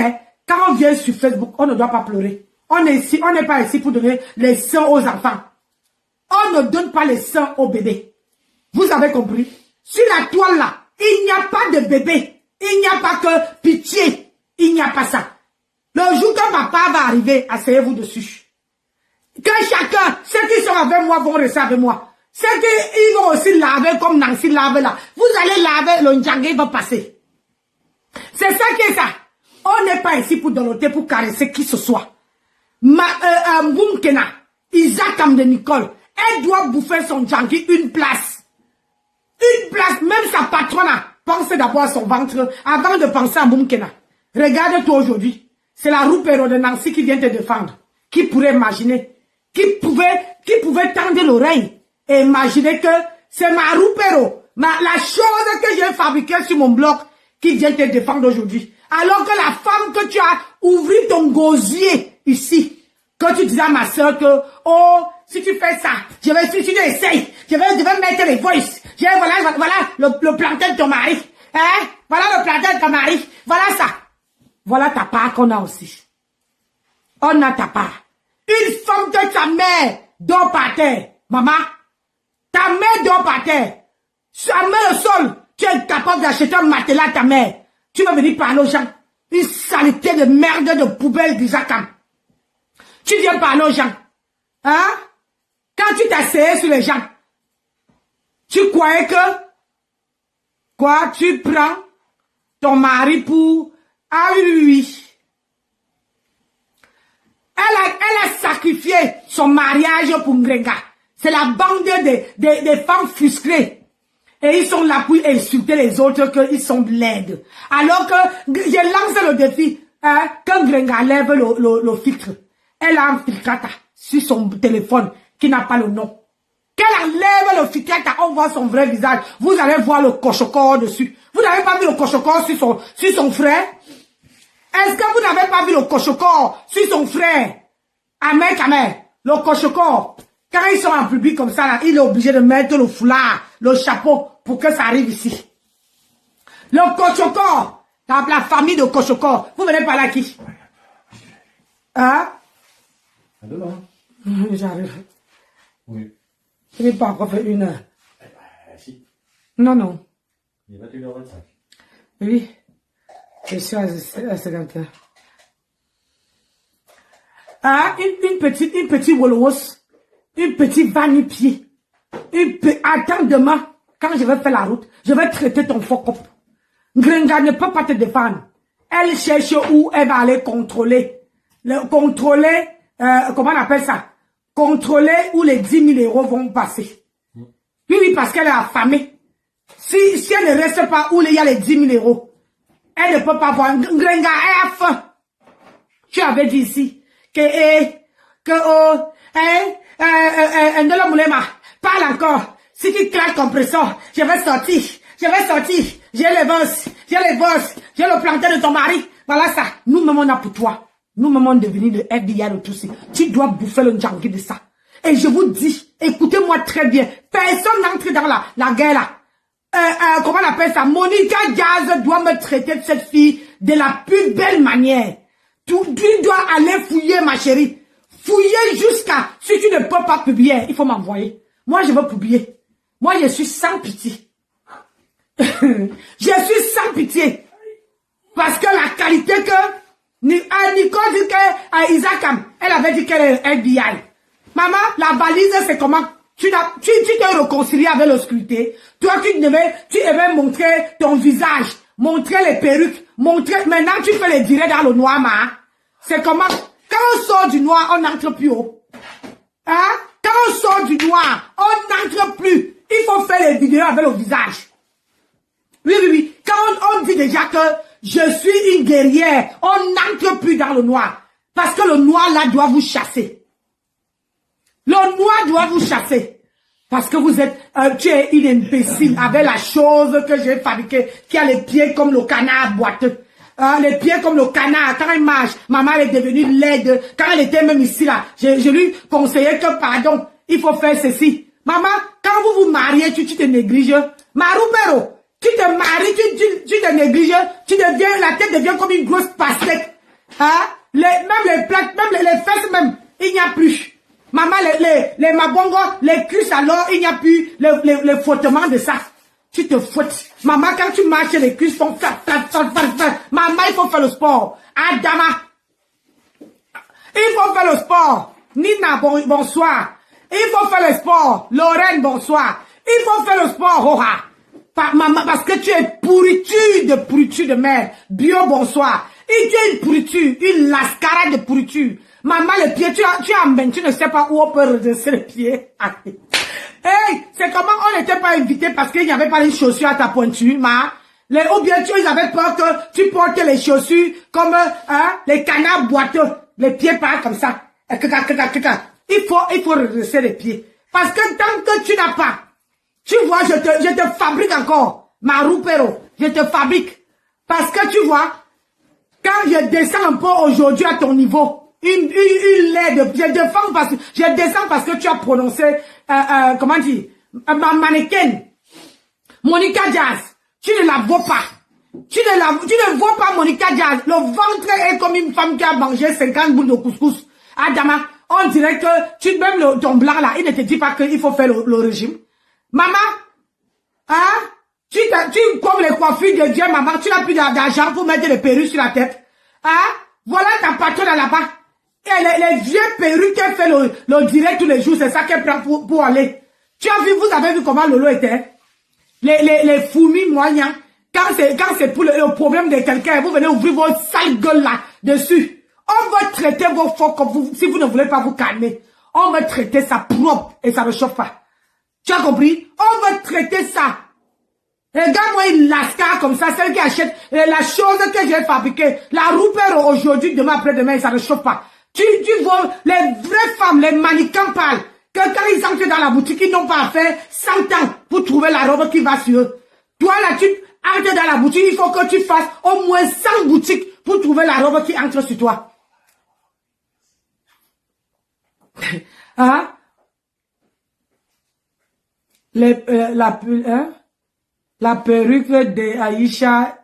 quand on vient sur Facebook, on ne doit pas pleurer. On est ici, on n'est pas ici pour donner les seins aux enfants. On ne donne pas les seins aux bébés. Vous avez compris? Sur la toile là, il n'y a pas de bébé. Il n'y a pas que pitié. Il n'y a pas ça. Le jour que papa va arriver, asseyez-vous dessus. Que chacun, ceux qui sont avec moi vont rester avec moi. Ceux qui vont aussi laver comme Nancy lave là. Vous allez laver, le Ndjangé va passer. C'est ça qui est ça. On n'est pas ici pour donner, pour caresser qui ce soit. Mboumkena, Isaac de Nicole, elle doit bouffer son Djangui une place. Une place, même sa patronne a pensé d'abord à son ventre avant de penser à Mboumkena. Regarde-toi aujourd'hui. C'est la roupero de Nancy qui vient te défendre. Qui pourrait imaginer? Qui pouvait tendre l'oreille et imaginer que c'est ma roupero, la chose que j'ai fabriquée sur mon blog qui vient te défendre aujourd'hui. Alors que la femme que tu as ouvert ton gosier ici, quand tu disais à ma soeur que, oh, si tu fais ça, si tu essayes, je vais mettre les voices. Voilà le plantain de ton mari. Hein? Voilà le plantain de ton mari. Voilà ça. Voilà ta part qu'on a aussi. On a ta part. Une femme de ta mère dort par terre. Maman, ta mère dort par terre. Sa mère au sol, tu es capable d'acheter un matelas à ta mère. Tu vas venir parler aux gens. Une saleté de merde de poubelle d'Isakam. Tu viens parler aux gens. Hein? Quand tu t'asseyais sur les gens, tu croyais que quoi? Tu prends ton mari pour... Ah oui. Elle a sacrifié son mariage pour Ngrenga. C'est la bande des femmes frustrées. Et ils sont là pour insulter les autres qu'ils sont laides. Alors que j'ai lancé le défi, hein, quand Ngrenga lève le filtre. Elle a un filtrata sur son téléphone qui n'a pas le nom. Qu'elle enlève le filtrata, on voit son vrai visage. Vous allez voir le cochocor dessus. Vous n'avez pas vu le cochocor sur son frère? Est-ce que vous n'avez pas vu le cochocor sur son frère? Amen, le cochocor. Quand ils sont en public comme ça, là, il est obligé de mettre le foulard, le chapeau, pour que ça arrive ici. Le cochocor, la famille de cochocor. Vous venez parler à qui? Hein? À demain. J'arrive. Oui. Je n'ai pas encore fait 1 heure. Si. Non. Il est 21h25. Oui. Je suis à 51. Ah, une petite wolowos. Une petite vanne-pied. Attends demain, quand je vais faire la route, je vais traiter ton faux cop. Ngrenga ne peut pas te défendre. Elle cherche où elle va aller contrôler. Comment on appelle ça? Contrôler où les 10 000 euros vont passer. Oui, parce qu'elle est affamée. Si elle ne reste pas où il y a les 10 000 euros, elle ne peut pas voir. Ngrenga a faim. Tu avais dit ici Ndolo parle encore. Si tu claques compresseur, je vais sortir. J'ai les bosses, j'ai le plantain de ton mari. Voilà ça. Nous-mêmes, on a pour toi. Nous-mêmes, on est devenus le FBI de tout ça. Tu dois bouffer le Djangui de ça. Et je vous dis, écoutez-moi très bien. Personne n'entre dans la guerre là. Comment on appelle ça? Monica Jazz doit me traiter de cette fille de la plus belle manière. Tu dois aller fouiller, ma chérie. Fouiller jusqu'à... Si tu ne peux pas publier, il faut m'envoyer. Moi, je veux publier. Moi, je suis sans pitié. Je suis sans pitié. Parce que la qualité que... Nicole dit que Isakam, elle avait dit qu'elle est FBI. Maman, la valise, c'est comment? Tu t'es réconcilié avec l'obscurité. Toi, tu devais montrer ton visage, montrer les perruques, montrer... Maintenant, tu fais les directs dans le noir, ma. C'est comment? Quand on sort du noir, on n'entre plus haut. Hein? Quand on sort du noir, on n'entre plus. Il faut faire les vidéos avec le visage. Oui. Quand on dit déjà que je suis une guerrière, on n'entre plus dans le noir. Parce que le noir, là, doit vous chasser. Le noir doit vous chasser. Parce que vous êtes, tu es une imbécile avec la chose que j'ai fabriquée, qui a les pieds comme le canard boiteux. les pieds comme le canard. Quand elle marche, maman elle est devenue laide. Quand elle était même ici, là, je lui conseillais que, pardon, il faut faire ceci. Maman, quand vous vous mariez, tu te négliges. Marou Pero, tu te maries, tu te négliges, la tête devient comme une grosse pastèque. Hein? Même les plaques, même les fesses même, il n'y a plus. Maman, les mabongos, les cuisses alors, il n'y a plus le frottement de ça. Tu te frottes. Maman, quand tu marches, les cuisses font Maman, il faut faire le sport. Adama. Il faut faire le sport. Nina, bonsoir. Il faut faire le sport. Lorraine, bonsoir. Il faut faire le sport, Roha. Maman, parce que tu es pourriture de merde. Bio, bonsoir. Et tu es une pourriture, une lascara de pourriture. Maman, les pieds, tu ne sais pas où on peut redresser les pieds. Hey, c'est comment on n'était pas invité parce qu'il n'y avait pas les chaussures à ta pointure, ma. Ou bien ils avaient peur que tu portes les chaussures comme les canards boiteux. Les pieds pas comme ça. Il faut redresser les pieds. Parce que tant que tu n'as pas, tu vois, je te fabrique encore. Marou Pero, je te fabrique. Parce que tu vois, quand je descends un peu aujourd'hui à ton niveau, une laide, je descends parce que tu as prononcé, comment dire, ma mannequin, Monica Jazz, tu ne la vois pas. Tu ne vois pas Monica Jazz. Le ventre est comme une femme qui a mangé 50 boules de couscous. Adama, on dirait que même ton blanc là, il ne te dit pas qu'il faut faire le régime. Maman, hein? Tu comme les coiffures de Dieu, maman, tu n'as plus d'argent pour mettre les perruques sur la tête. Hein? Voilà ta patronne là-bas. Et les vieux perruques qu'elle fait le direct tous les jours, c'est ça qu'elle prend pour aller. Vous avez vu comment Lolo était? Les fourmis moyens. Quand c'est pour le problème de quelqu'un, vous venez ouvrir vos sales gueules là, dessus. On va traiter vos faux comme vous, si vous ne voulez pas vous calmer. On va traiter ça propre et ça ne chauffe pas. Tu as compris? On va traiter ça. Regarde-moi une lascar comme ça, celle qui achète la chose que j'ai fabriquée. La roupeur aujourd'hui, demain, après-demain, ça ne chauffe pas. Tu vois, les vraies femmes, les mannequins parlent. Que quand ils entrent dans la boutique, ils n'ont pas à faire 100 ans pour trouver la robe qui va sur eux. Toi, là, tu entres dans la boutique, il faut que tu fasses au moins 100 boutiques pour trouver la robe qui entre sur toi. Hein? La perruque de Aïcha,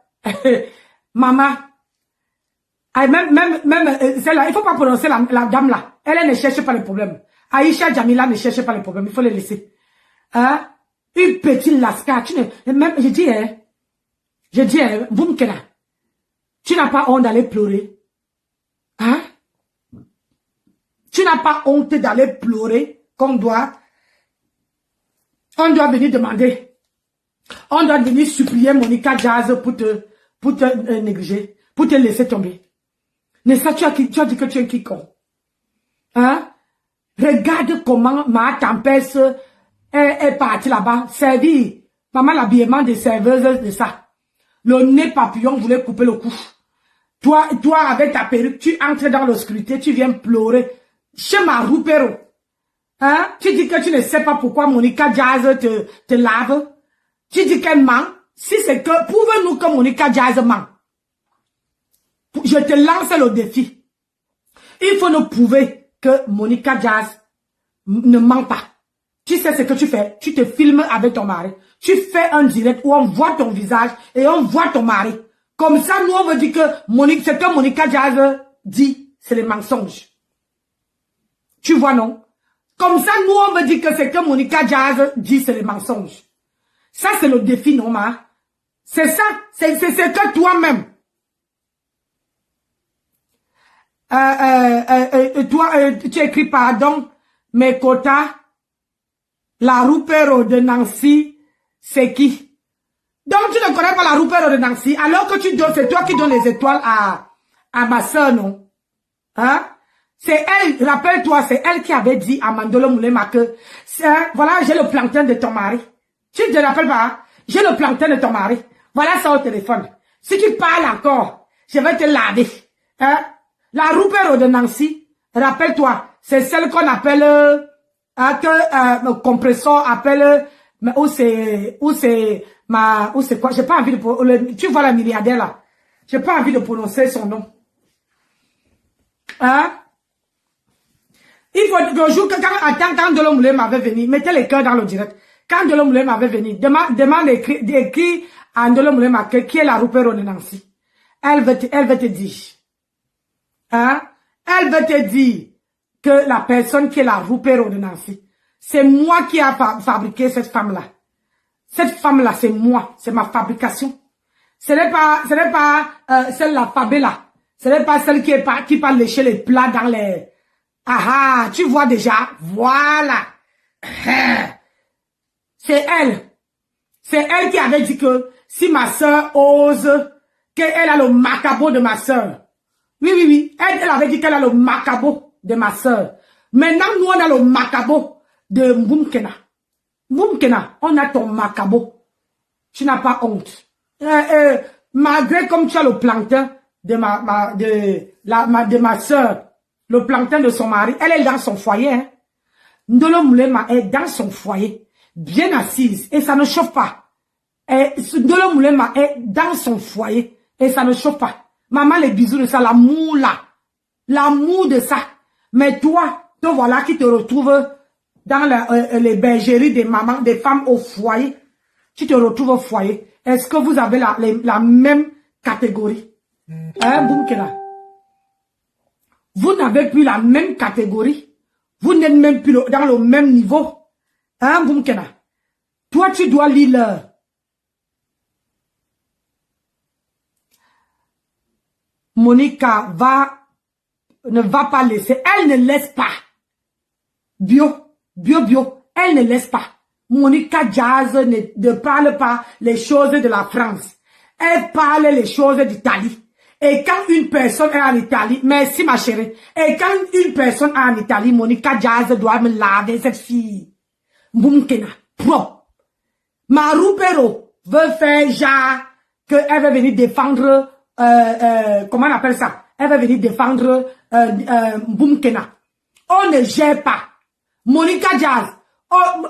maman, même celle-là, il faut pas prononcer la dame là. Elle ne cherche pas le problème. Aïcha Jamila ne cherche pas le problème, il faut le laisser. Hein? Une petite lascar, je dis, Boumkena, tu n'as pas honte d'aller pleurer. Hein? Tu n'as pas honte d'aller pleurer on doit venir demander. On doit venir supplier Monica Jazz pour te négliger, pour te laisser tomber. Mais ça, tu as dit que tu es quiconque. Hein? Regarde comment ma tempête est partie là-bas. Servi. Maman, l'habillement des serveuses de ça. Le nez papillon voulait couper le cou. Toi, avec ta perruque, tu entres dans l'obscurité, tu viens pleurer. Chez ma roupero. Hein? Tu dis que tu ne sais pas pourquoi Monica Jazz te lave. Tu dis qu'elle ment. Si c'est que, prouve-nous que Monica Jazz ment. Je te lance le défi. Il faut nous prouver que Monica Jazz ne ment pas. Tu sais ce que tu fais? Tu te filmes avec ton mari. Tu fais un direct où on voit ton visage et on voit ton mari. Comme ça, nous, on veut dire que ce que Monica Jazz dit, c'est les mensonges. Tu vois, non? Comme ça, nous, on veut dire que ce que Monica Jazz dit, c'est les mensonges. Ça, c'est le défi, non, ma? C'est ça. C'est que toi-même. Toi, tu écris pardon, mes quotas, la roupero de Nancy, c'est qui? Donc, tu ne connais pas la roupero de Nancy, alors que c'est toi qui donnes les étoiles à ma soeur, non? Hein? C'est elle, rappelle-toi, c'est elle qui avait dit à Mandolo Moulema que, voilà, j'ai le plantain de ton mari. Tu ne te rappelles pas, hein? J'ai le plantain de ton mari. Voilà ça au téléphone. Si tu parles encore, je vais te laver. Hein? La roupero de Nancy, rappelle-toi, c'est celle qu'on appelle, le compresseur appelle, où c'est quoi, j'ai pas envie de, tu vois la milliardaire là. J'ai pas envie de prononcer son nom. Hein? Il faut que le jour quand Ndolo Moulé m'avait venu, mettez les cœurs dans le direct. Quand Ndolo Moulé m'avait venu, demande écrit à Ndolo Moulé qui est la Roupero de Nancy. Elle veut te dire. Hein? Elle veut te dire que la personne qui est la Roupero de Nancy, c'est moi qui a fabriqué cette femme-là. Cette femme-là, c'est moi. C'est ma fabrication. Ce n'est pas celle la Fabella. Ce n'est pas celle qui parle lécher les plats dans les... Ah, tu vois déjà. Voilà. C'est elle. C'est elle qui avait dit que si ma soeur ose, qu'elle a le macabo de ma soeur. Oui. Elle avait dit qu'elle a le macabo de ma soeur. Maintenant, nous, on a le macabo de Mboumkena. Mboumkena, on a ton macabo. Tu n'as pas honte. Malgré comme tu as le plantain de ma soeur, le plantain de son mari, elle est dans son foyer. Hein. Ndolo Moulema est dans son foyer, bien assise, et ça ne chauffe pas. Ndolo Moulema est dans son foyer, et ça ne chauffe pas. Maman, les bisous de ça, l'amour là, l'amour de ça. Mais toi, te voilà qui te retrouve dans les bergeries des mamans, des femmes au foyer. Tu te retrouves au foyer. Est-ce que vous avez la même catégorie? Hein, Boumkena? Vous n'avez plus la même catégorie. Vous n'êtes même plus dans le même niveau. Hein, Boumkena? Toi, tu dois lire Monica ne va pas laisser. Elle ne laisse pas. Bio. Elle ne laisse pas. Monica Jazz ne parle pas les choses de la France. Elle parle les choses d'Italie. Et quand une personne est en Italie, merci ma chérie, et quand une personne est en Italie, Monica Jazz doit me laver cette fille. Boumkena, propre. Marou Pero veut faire genre qu'elle veut venir défendre, comment on appelle ça? Elle veut venir défendre Boumkena. On ne gère pas. Monica Jazz,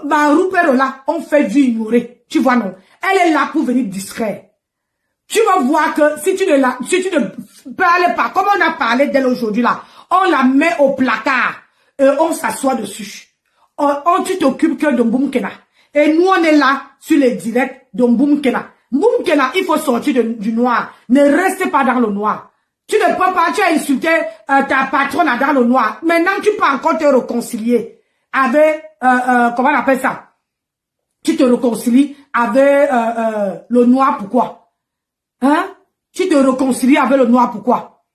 Marou Pero là, on fait du ignorer. Tu vois non? Elle est là pour venir distraire. Tu vas voir que si tu ne parles pas, comme on a parlé d'elle aujourd'hui là, on la met au placard et on s'assoit dessus. Tu t'occupes que de Mboumkena. Et nous on est là sur les directs de Mboumkena. Mboumkena, il faut sortir du noir. Ne reste pas dans le noir. Tu ne peux pas, tu as insulté ta patronne dans le noir. Maintenant tu peux encore te réconcilier avec, comment on appelle ça? Tu te réconcilies avec le noir, pourquoi? Hein? Tu te réconcilies avec le noir, pourquoi?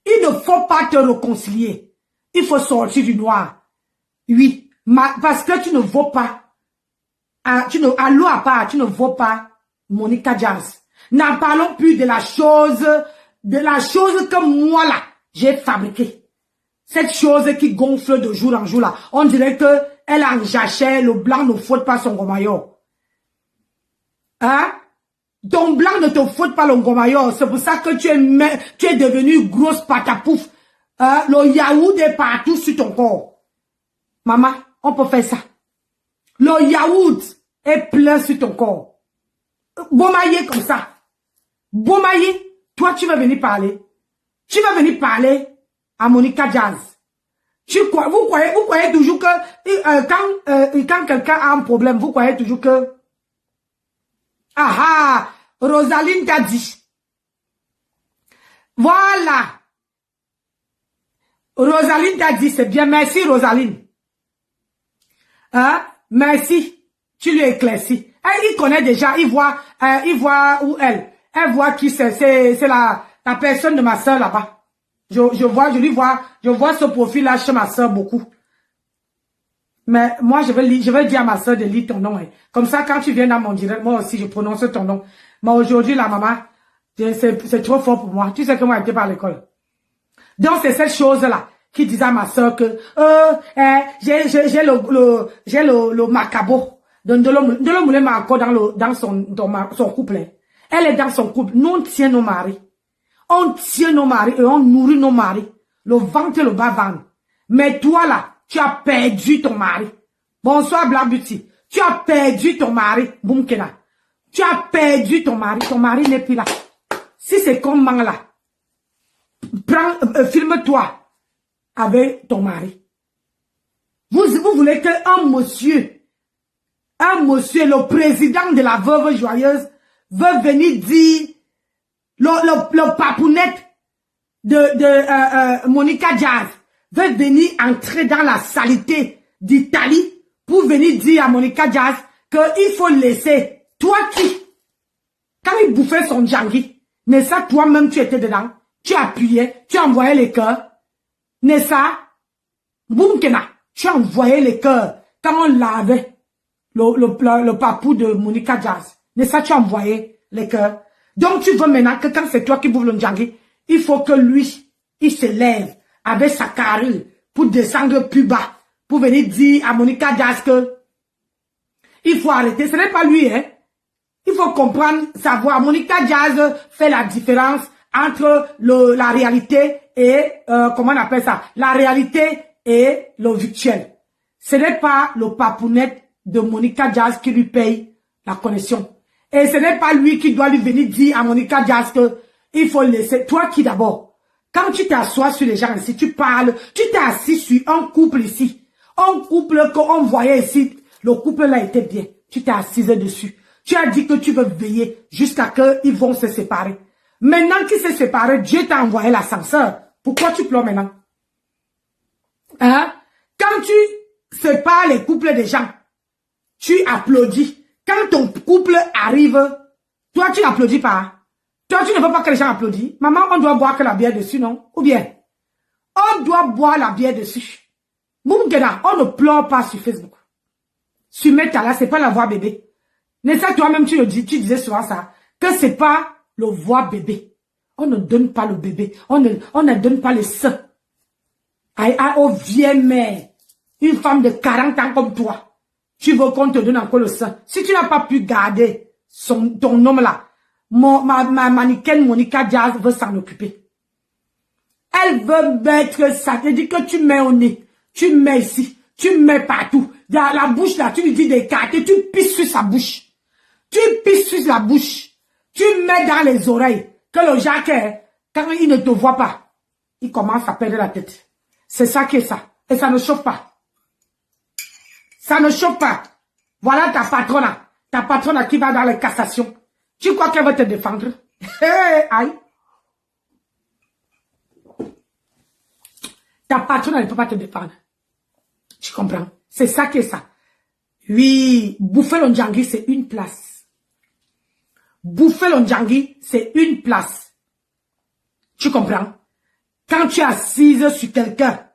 Il ne faut pas te réconcilier. Il faut sortir du noir. Oui, parce que tu ne vaux pas. Tu ne vaux pas Monica Jazz. N'en parlons plus de la chose que moi là, j'ai fabriquée. Cette chose qui gonfle de jour en jour là. On dirait que elle en jachère, le blanc ne faute pas son gomaillot. Hein? Ton blanc ne te faute pas le gomaillot. C'est pour ça que tu es devenu grosse patapouf. Le yaourt est partout sur ton corps. Maman, on peut faire ça. Le yaourt est plein sur ton corps. Bomaillé comme ça. Bomaillé. Toi, tu vas venir parler. Tu vas venir parler à Monica Jazz. Vous croyez toujours que quand quelqu'un a un problème, vous croyez toujours que Rosaline t'a dit. Voilà. Rosaline t'a dit, c'est bien. Merci, Rosaline. Hein? Merci. Tu lui éclaircis. Il connaît déjà, il voit où elle. Elle voit qui c'est. C'est la personne de ma soeur là-bas. Je vois ce profil-là chez ma soeur beaucoup. Mais moi, je vais dire à ma soeur de lire ton nom. Hein. Comme ça, quand tu viens dans mon direct, moi aussi, je prononce ton nom. Mais aujourd'hui, la maman, c'est trop fort pour moi. Tu sais que moi, j'étais pas à l'école. Donc, c'est cette chose-là qui disait à ma soeur que, j'ai le macabo. Donc, Ndolo Moulema encore dans son couple. Hein. Elle est dans son couple. Nous, on tient nos maris. On tient nos maris et on nourrit nos maris. Le ventre et le bas-ventre. Mais toi, là, tu as perdu ton mari. Bonsoir, Black Beauty. Tu as perdu ton mari, Boumkena. Tu as perdu ton mari. Ton mari n'est plus là. si c'est comme là, filme-toi avec ton mari. Vous voulez qu'un monsieur, le président de la Veuve Joyeuse, veut venir dire, le papounette de Monica Jazz, veut venir entrer dans la saleté d'Italie pour venir dire à Monica Jazz qu'il faut laisser. Toi qui, quand il bouffait son Djangui, Nessa, toi-même tu étais dedans, tu appuyais, tu envoyais les cœurs. Nessa, Boumkena, tu envoyais les cœurs. Quand on lavait le papou de Monica Jazz, Nessa, tu envoyais les cœurs. Donc tu veux maintenant que quand c'est toi qui bouffes le Djangui, il faut que lui, il se lève avec sa carrure pour descendre plus bas, pour venir dire à Monica Jazz que il faut arrêter. Ce n'est pas lui, hein. Il faut comprendre, savoir. Monica Jazz fait la différence entre la réalité et, comment on appelle ça, la réalité et le virtuel. Ce n'est pas le papounette de Monica Jazz qui lui paye la connexion. Et ce n'est pas lui qui doit lui venir dire à Monica Jazz que il faut laisser. Toi qui d'abord, quand tu t'assois sur les gens ici, tu parles, tu t'es assis sur un couple ici. Un couple qu'on voyait ici, le couple là était bien. Tu t'es assise dessus. Tu as dit que tu veux veiller jusqu'à ce qu'ils vont se séparer. Maintenant qu'ils se séparent, Dieu t'a envoyé l'ascenseur. Pourquoi tu pleures maintenant? Hein? Quand tu sépares les couples des gens, tu applaudis. Quand ton couple arrive, toi tu n'applaudis pas. Toi tu ne veux pas que les gens applaudissent. Maman, on doit boire que la bière dessus, non? Ou bien, on doit boire la bière dessus. Moumgena, on ne pleure pas sur Facebook. Sur Meta, c'est pas la voix bébé. Mais ça, toi-même, tu disais souvent ça, que c'est pas le voix bébé. On ne donne pas le bébé. On ne donne pas le sein. Aux vieilles mères, une femme de 40 ans comme toi, tu veux qu'on te donne encore le sein. Si tu n'as pas pu garder ton homme là, ma mannequin Monica Jazz veut s'en occuper. Elle veut mettre ça. Elle dit que tu mets au nez, tu mets ici, tu mets partout. Dans la bouche là, tu lui dis d'écarter, tu pisses sur sa bouche. Tu pisses sur la bouche. Tu mets dans les oreilles. Que le Jacques, quand il ne te voit pas, il commence à perdre la tête. C'est ça qui est ça. Et ça ne chauffe pas. Ça ne chauffe pas. Voilà ta patronne. Ta patronne qui va dans les cassations. Tu crois qu'elle va te défendre? Aïe. Ta patronne ne peut pas te défendre. Tu comprends? C'est ça qui est ça. Oui, bouffer le Djangui, c'est une place. Bouffer le Djangui, c'est une place. Tu comprends? Quand tu es assise sur quelqu'un,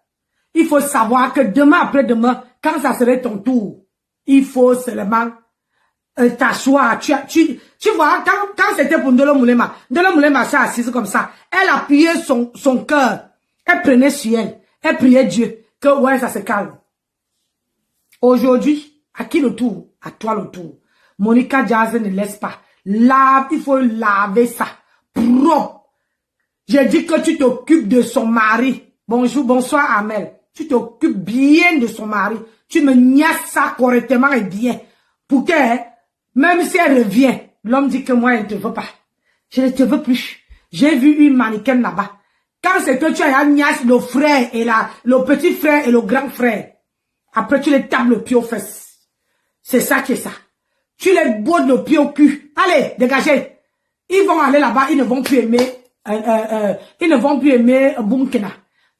il faut savoir que demain après-demain, quand ça serait ton tour, il faut seulement t'asseoir. Tu vois, quand c'était pour Ndolo Moulema s'est assise comme ça. Elle appuyait son cœur. Elle prenait sur elle. Elle priait Dieu. Que ouais, ça se calme. Aujourd'hui, à qui le tour? À toi le tour. Monica Jazz ne laisse pas. Lave, il faut laver ça. Propre. J'ai dit que tu t'occupes de son mari. Bonjour, bonsoir Amel. Tu t'occupes bien de son mari. Tu me niasses ça correctement et bien. Pour que, même si elle revient, l'homme dit que moi, elle ne te veut pas. Je ne te veux plus. J'ai vu une mannequin là-bas. Quand c'est que tu as niasse le frère et le petit frère et le grand frère, après tu les tapes le pied aux fesses. C'est ça qui est ça. Tu les baudes le pied au cul. Allez, dégagez. Ils vont aller là-bas, ils ne vont plus aimer Boumkena.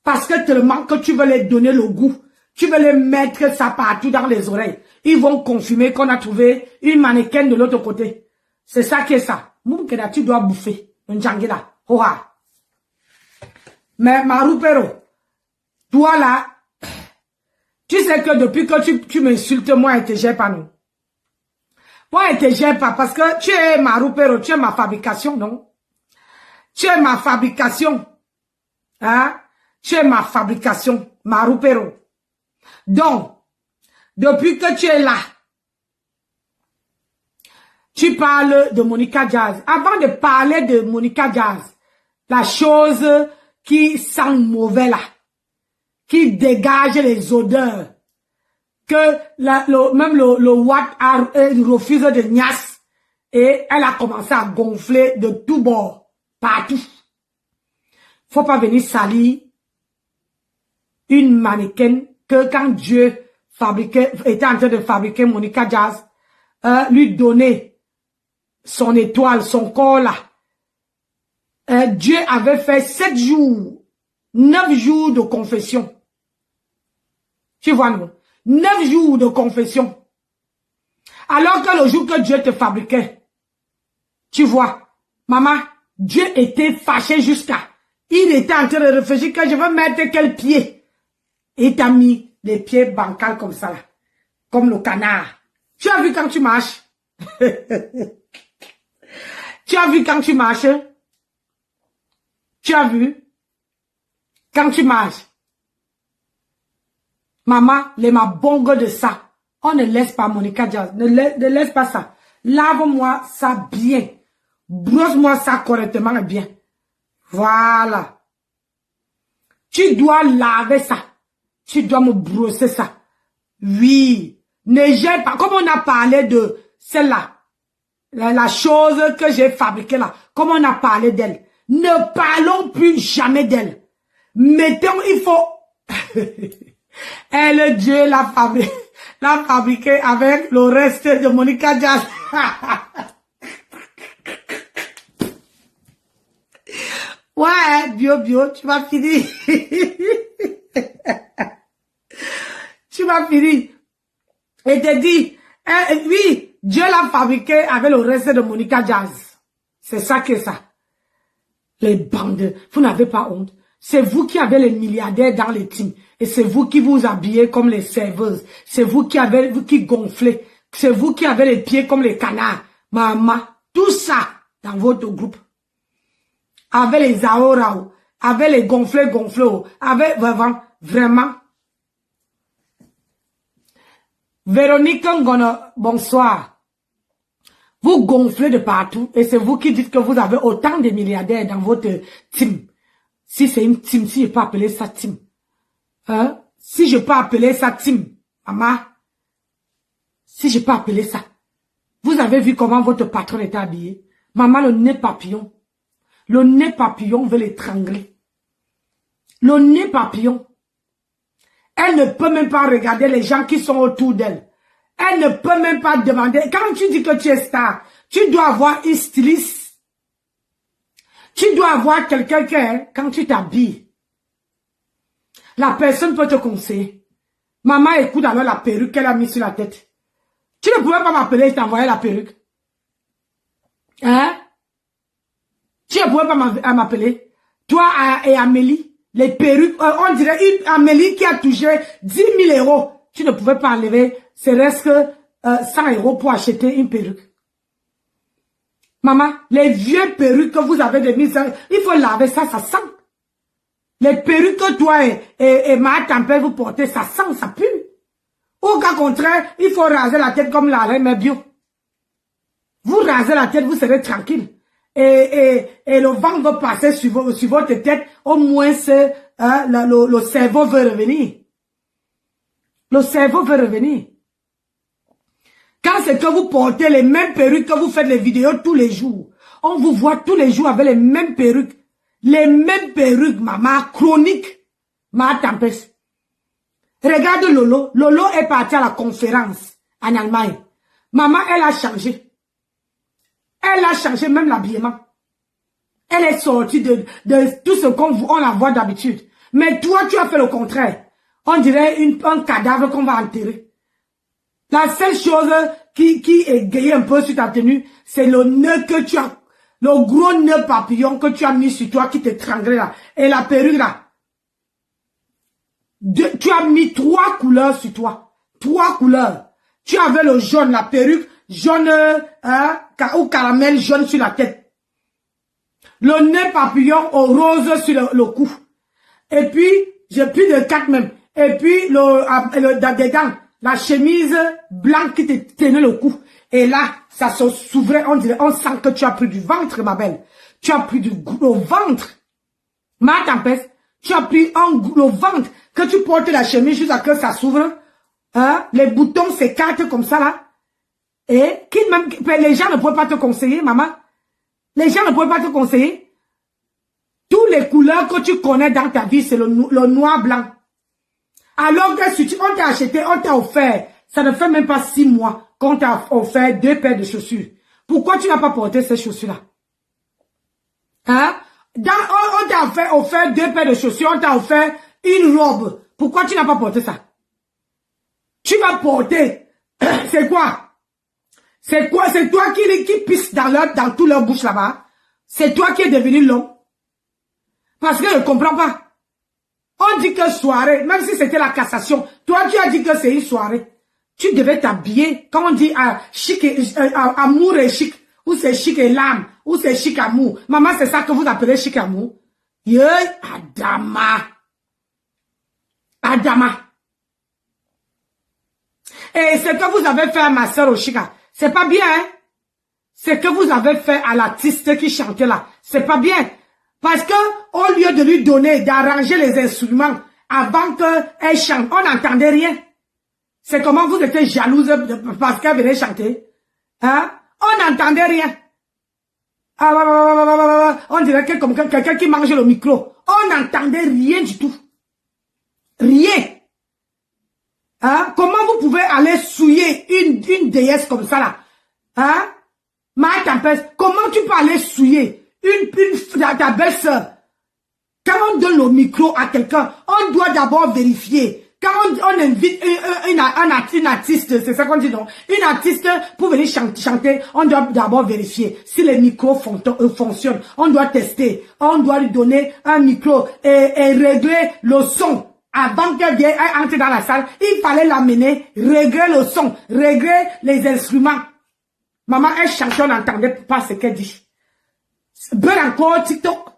Parce que tellement que tu veux les donner le goût. Tu veux les mettre ça partout dans les oreilles. Ils vont confirmer qu'on a trouvé une mannequin de l'autre côté. C'est ça qui est ça. Boumkena, tu dois bouffer. Ndjangela. Hoa. Mais Maroupero, toi là, tu sais que depuis que tu m'insultes, moi, je te gère pas, non? Moi, je te gère pas parce que tu es Maroupero, tu es ma fabrication, non? Tu es ma fabrication. Hein? Tu es ma fabrication, Maroupero. Donc, depuis que tu es là, tu parles de Monica Jazz. Avant de parler de Monica Jazz, la chose qui sent mauvais là, qui dégage les odeurs, que même le Watt refuse de niasse et elle a commencé à gonfler de tous bords. Partout. Faut pas venir salir une mannequin que quand Dieu était en train de fabriquer Monica Jazz, lui donner son étoile, son corps là. Dieu avait fait 7 jours, 9 jours de confession. Tu vois, non? 9 jours de confession. Alors que le jour que Dieu te fabriquait, tu vois, maman, Dieu était fâché jusqu'à... Il était en train de réfléchir que je vais mettre quel pied. Et t'a mis les pieds bancals comme ça, là, comme le canard. Tu as vu quand tu marches? Tu as vu quand tu marches? Tu as vu? Quand tu marches? Maman, les mabongo de ça. On ne laisse pas Monica Jazz. Ne laisse pas ça. Lave-moi ça bien. Brosse-moi ça correctement et bien. Voilà. Tu dois laver ça. Tu dois me brosser ça. Oui. Ne gêne pas. Comme on a parlé de celle-là. La chose que j'ai fabriquée là. Comme on a parlé d'elle. Ne parlons plus jamais d'elle. Mettons, il faut... Elle, Dieu l'a fabriqué avec le reste de Monica Jazz. Ouais, bio, tu vas finir. Tu vas finir. Et te dit, oui, Dieu l'a fabriqué avec le reste de Monica Jazz. C'est ça que ça. Les bandes, vous n'avez pas honte. C'est vous qui avez les milliardaires dans les teams. Et c'est vous qui vous habillez comme les serveuses. C'est vous qui gonflez. C'est vous qui avez les pieds comme les canards. Maman, tout ça dans votre groupe. Avec les aorao, avec les gonflés, avec vraiment. Véronique Ngono, bonsoir. Vous gonflez de partout et c'est vous qui dites que vous avez autant de milliardaires dans votre team. Si c'est une team, si je peux appeler ça team. Hein? Si je peux appeler ça team, maman. Si je peux appeler ça. Vous avez vu comment votre patron est habillé. Maman, le nez papillon. Le nez papillon veut l'étrangler. Le nez papillon. Elle ne peut même pas regarder les gens qui sont autour d'elle. Elle ne peut même pas demander. Quand tu dis que tu es star, tu dois avoir une styliste. Tu dois avoir quelqu'un qui, quand tu t'habilles, la personne peut te conseiller. Maman, écoute alors la perruque qu'elle a mise sur la tête. Tu ne pouvais pas m'appeler et t'envoyer la perruque. Hein? Tu ne pouvais pas m'appeler. Toi et Amélie, les perruques, on dirait une Amélie qui a touché 10 000 €. Tu ne pouvais pas enlever, c'est reste que 100 € pour acheter une perruque. Maman, les vieux perruques que vous avez de mise, il faut laver ça, ça sent. Les perruques que toi et ma tempête vous portez, ça sent, ça pue. Au cas contraire, il faut raser la tête comme la reine bio. Vous rasez la tête, vous serez tranquille. Et le vent va passer sur votre tête, au moins le cerveau veut revenir. Le cerveau veut revenir. Quand c'est que vous portez les mêmes perruques que vous faites les vidéos tous les jours, on vous voit tous les jours avec les mêmes perruques. Les mêmes perruques, maman, chroniques. Ma tempête. Regarde Lolo. Lolo est parti à la conférence en Allemagne. Maman, elle a changé. Elle a changé même l'habillement. Elle est sortie de tout ce qu'on la voit d'habitude. Mais toi, tu as fait le contraire. On dirait un cadavre qu'on va enterrer. La seule chose qui égaye un peu sur ta tenue, c'est le nœud que tu as, le gros nœud papillon que tu as mis sur toi qui t'étranglerait là. Et la perruque là. Tu as mis 3 couleurs sur toi. 3 couleurs. Tu avais le jaune, la perruque, jaune ou caramel jaune sur la tête. Le nez papillon au rose sur le cou. Et puis, j'ai plus de 4 même. Et puis, dedans, la chemise blanche qui te tenait le cou. Et là, ça se s'ouvrait, on sent que tu as pris du ventre, ma belle. Tu as pris du ventre. Ma tempête, tu as pris le ventre. Que tu portes la chemise jusqu'à ce que ça s'ouvre. Hein? Les boutons s'écartent comme ça, là. Et les gens ne peuvent pas te conseiller, maman. Les gens ne peuvent pas te conseiller. Toutes les couleurs que tu connais dans ta vie, c'est le noir blanc. Alors que si on t'a acheté, on t'a offert, ça ne fait même pas 6 mois qu'on t'a offert 2 paires de chaussures. Pourquoi tu n'as pas porté ces chaussures-là? Hein? On t'a offert 2 paires de chaussures, on t'a offert une robe. Pourquoi tu n'as pas porté ça? Tu vas porter. C'est quoi? C'est quoi? C'est toi qui pisse dans toute leur bouche là-bas. C'est toi qui es devenu l'homme. Parce que je ne comprends pas. On dit que soirée, même si c'était la cassation, toi tu as dit que c'est une soirée. Tu devais t'habiller, comme on dit, chic amour et chic, ou c'est chic et l'âme, ou c'est chic amour. Maman, c'est ça que vous appelez chic amour. Adama. Adama. Et ce que vous avez fait à ma soeur au Chica, c'est pas bien, hein? Ce que vous avez fait à l'artiste qui chantait là, c'est pas bien. Parce que, au lieu de lui donner, d'arranger les instruments avant qu'elle chante, on n'entendait rien. C'est comment vous étiez jalouse parce qu'elle venait chanter. Hein? On n'entendait rien. On dirait que comme quelqu'un qui mange le micro. On n'entendait rien du tout. Rien. Hein? Comment vous pouvez aller souiller une déesse comme ça là? Hein? Ma tempête, comment tu peux aller souiller ta belle-sœur? Quand on donne le micro à quelqu'un, on doit d'abord vérifier. Quand on invite une artiste, c'est ça qu'on dit non? Une artiste pour venir chanter, on doit d'abord vérifier si les micros fonctionnent. On doit tester. On doit lui donner un micro et régler le son. Avant qu'elle vienne entrer dans la salle, il fallait l'amener, régler le son, régler les instruments. Maman, elle chantait, on n'entendait pas ce qu'elle dit. Ben encore TikTok.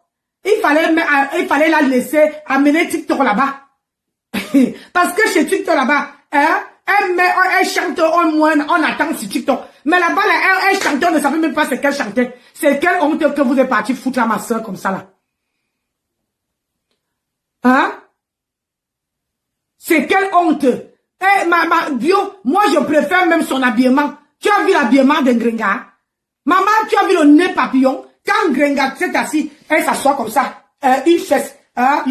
Il fallait la laisser amener TikTok là-bas. Parce que chez TikTok là-bas, hein, elle chante au moins, on attend sur TikTok. Mais là-bas, elle chantait, on ne savait même pas ce qu'elle chantait. C'est quelle honte que vous êtes parti foutre à ma soeur comme ça là. Hein? C'est quelle honte. Eh, ma bio, moi je préfère même son habillement. Tu as vu l'habillement de Grenga? Maman, tu as vu le nez papillon? Quand Grenga s'est assis, elle s'assoit comme ça, une fesse, hein,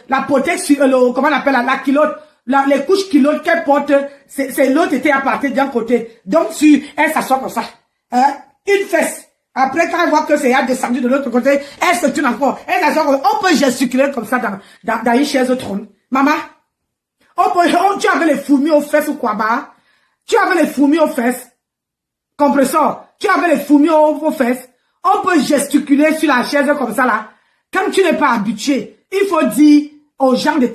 la protection, comment on appelle la culotte, les couches culottes qu'elle porte, c'est l'autre était à partir d'un côté. Donc, elle s'assoit comme ça, hein, une fesse. Après, quand elle voit que c'est descendu de l'autre côté, elle se tourne encore. Elle s'assoit, on peut gesticuler comme ça dans une chaise au trône. Maman, tu avais les fourmis aux fesses ou quoi, bah? Tu avais les fourmis aux fesses. Compresseur, tu avais les fourmis aux fesses. On peut gesticuler sur la chaise comme ça là. Quand tu n'es pas habitué, il faut dire aux gens de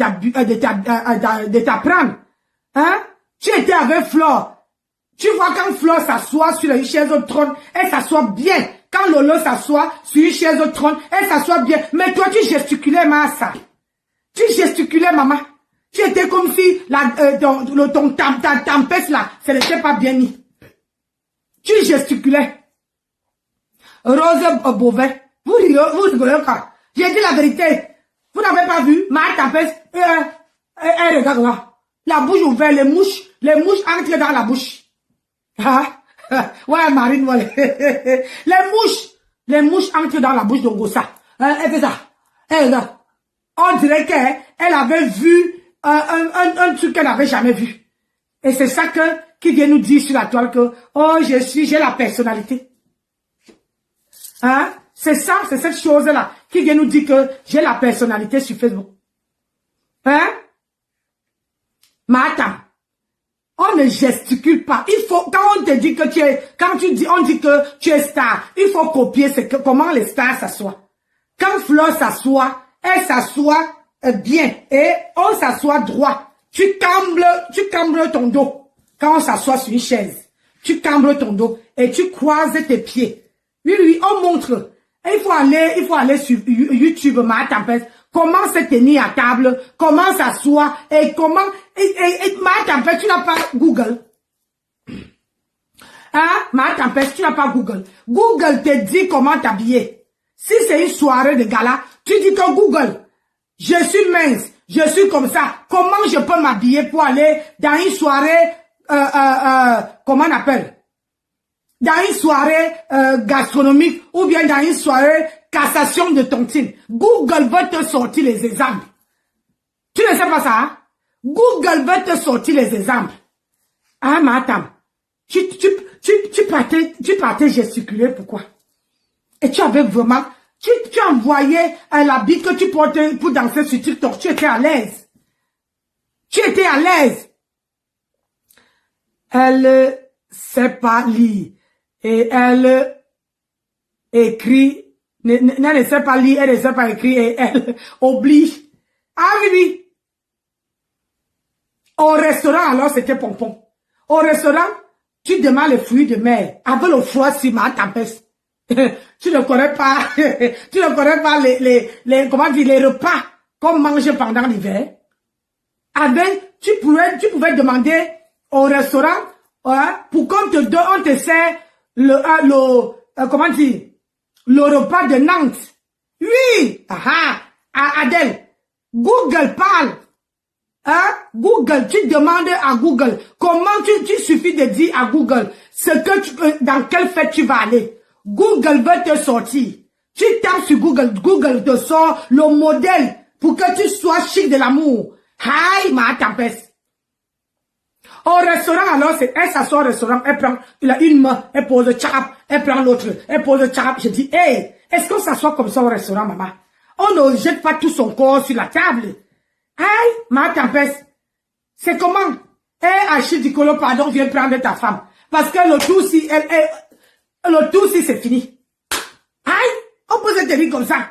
t'apprendre. Hein? Tu étais avec Flore. Tu vois quand Flore s'assoit sur une chaise au trône, elle s'assoit bien. Quand Lolo s'assoit sur une chaise au trône, elle s'assoit bien. Mais toi, tu gesticulais, Massa. Tu gesticulais, maman. Tu étais comme si ta tempête là, ce n'était pas bien mis. Tu gesticulais. Rose Beauvais, vous rigolez quoi? J'ai dit la vérité. Vous n'avez pas vu? Ma tempête, elle regarde là. La bouche ouverte, les mouches entrent dans la bouche. Ah, ouais, Marine, voilà. les mouches entrent dans la bouche de Gossa. Elle fait ça. Elle regarde. On dirait qu'elle avait vu un truc qu'elle n'avait jamais vu. Et c'est ça qui vient nous dire sur la toile que, oh, j'ai la personnalité. Hein? C'est ça, c'est cette chose-là qui vient nous dire que j'ai la personnalité sur Facebook. Hein? Mais attends. On ne gesticule pas. Il faut, quand on te dit que on dit que tu es star, il faut copier comment les stars s'assoient. Quand Flore s'assoit, elle s'assoit bien et on s'assoit droit. Tu cambles ton dos. Quand on s'assoit sur une chaise, tu cambles ton dos et tu croises tes pieds. Oui, on montre. Il faut aller sur YouTube, ma tempête. Comment se tenir à table, comment s'asseoir et comment, ma tempête, tu n'as pas Google. Hein, ma tempête, tu n'as pas Google. Google te dit comment t'habiller. Si c'est une soirée de gala, tu dis que Google, je suis mince, je suis comme ça. Comment je peux m'habiller pour aller dans une soirée, comment on appelle? dans une soirée gastronomique ou bien dans une soirée cassation de tontine. Google va te sortir les exemples. Tu ne sais pas ça? Hein? Google va te sortir les exemples. Ah, mais attends. Tu partais gesticuler, pourquoi? Et tu avais vraiment... Tu envoyais l'habit que tu portais pour danser sur TikTok. Tu étais à l'aise. Tu étais à l'aise. Elle sait pas lire. Et elle écrit. Elle ne sait pas lire, elle ne sait pas écrire. Et elle oblige. Ah oui, oui. Au restaurant, alors, c'était pompon. Au restaurant, tu demandes les fruits de mer. Avec le froid, si ma tempête. Tu ne connais pas, tu ne connais pas comment dire, les repas qu'on mange pendant l'hiver. Avec, tu pouvais demander au restaurant, pour qu'on te donne, on te sert comment dire, le repas de Nantes. Oui, Adèle, Google parle. Hein? Google, tu demandes à Google, comment tu suffit de dire à Google, dans quelle fête tu vas aller. Google va te sortir. Tu tapes sur Google, Google te sort le modèle pour que tu sois chic de l'amour. Aïe, ma tempête. Au restaurant, alors, elle s'assoit au restaurant, elle prend, il a une main, elle pose le chap, elle prend l'autre, elle pose le chap. Je dis, hey, est-ce qu'on s'assoit comme ça au restaurant, maman? On ne jette pas tout son corps sur la table. Aïe, ma tempête. C'est comment? Achille Dicolo, pardon, viens prendre ta femme. Parce que le tout, si le tout, si c'est fini. Aïe, on peut se tenir comme ça.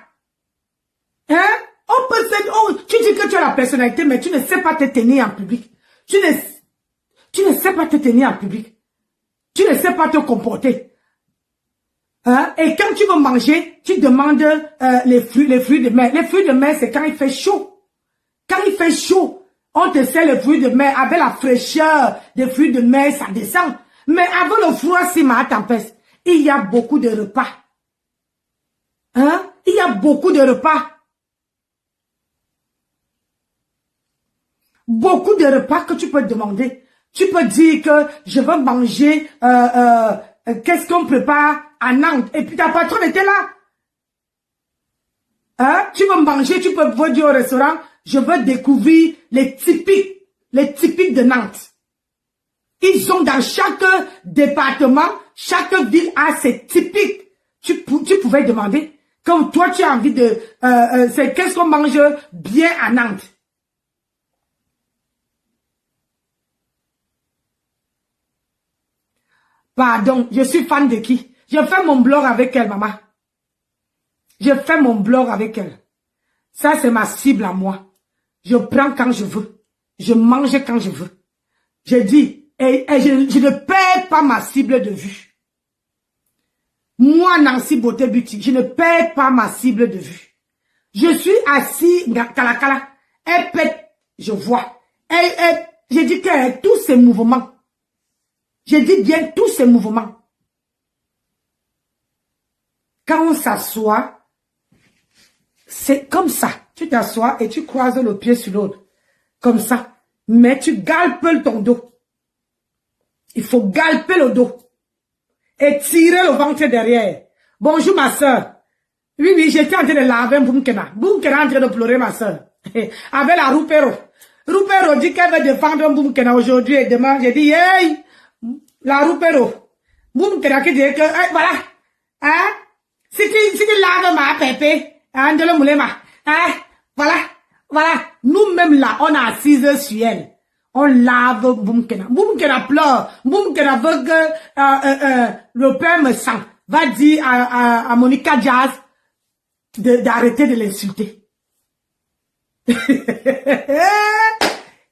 Hein? On peut se... tu dis que tu as la personnalité, mais tu ne sais pas te tenir en public. Tu ne sais pas te tenir en public. Tu ne sais pas te comporter. Hein? Et quand tu veux manger, tu demandes les fruits de mer. Les fruits de mer, c'est quand il fait chaud. Quand il fait chaud, on te sert les fruits de mer. Avec la fraîcheur des fruits de mer, ça descend. Mais avec le froid, c'est ma tempête. Il y a beaucoup de repas. Hein? Il y a beaucoup de repas. Beaucoup de repas que tu peux demander. Tu peux dire que je veux manger, qu'est-ce qu'on prépare à Nantes. Et puis ta patronne était là. Hein? Tu veux manger, tu peux dire au restaurant, je veux découvrir les typiques de Nantes. Ils ont dans chaque département, chaque ville a ses typiques. Tu pouvais demander, comme toi tu as envie de... c'est qu'est-ce qu'on mange bien à Nantes. Pardon, je suis fan de qui? Je fais mon blog avec elle, maman. Je fais mon blog avec elle. Ça, c'est ma cible à moi. Je prends quand je veux. Je mange quand je veux. Je dis... Et je ne perds pas ma cible de vue. Moi, Nancy Beauté Beauty, je ne perds pas ma cible de vue. Je suis assis, Kalakala, elle pète, je vois. Je dis qu'elle a tous ses mouvements. Je dis bien tous ses mouvements. Quand on s'assoit, c'est comme ça. Tu t'assois et tu croises le pied sur l'autre. Comme ça. Mais tu galpes ton dos. Il faut galper le dos et tirer le ventre derrière. Bonjour ma soeur. Oui, oui, j'étais en train de laver un Boumkena. Boumkena est en train de pleurer ma soeur. Avec la Roupero. Roupero dit qu'elle veut défendre un Boumkena aujourd'hui et demain. J'ai dit, hey, la Roupero. Boumkena qui dit que, voilà. Hein? Si tu laves ma pépé, hein, de le moulema. Hein? Voilà. Voilà. Nous-mêmes là, on a assise sur elle. On lave Boumkena. Boumkena pleure. Boumkena veut que le père me sent. Va dire à Monica Jazz d'arrêter de l'insulter.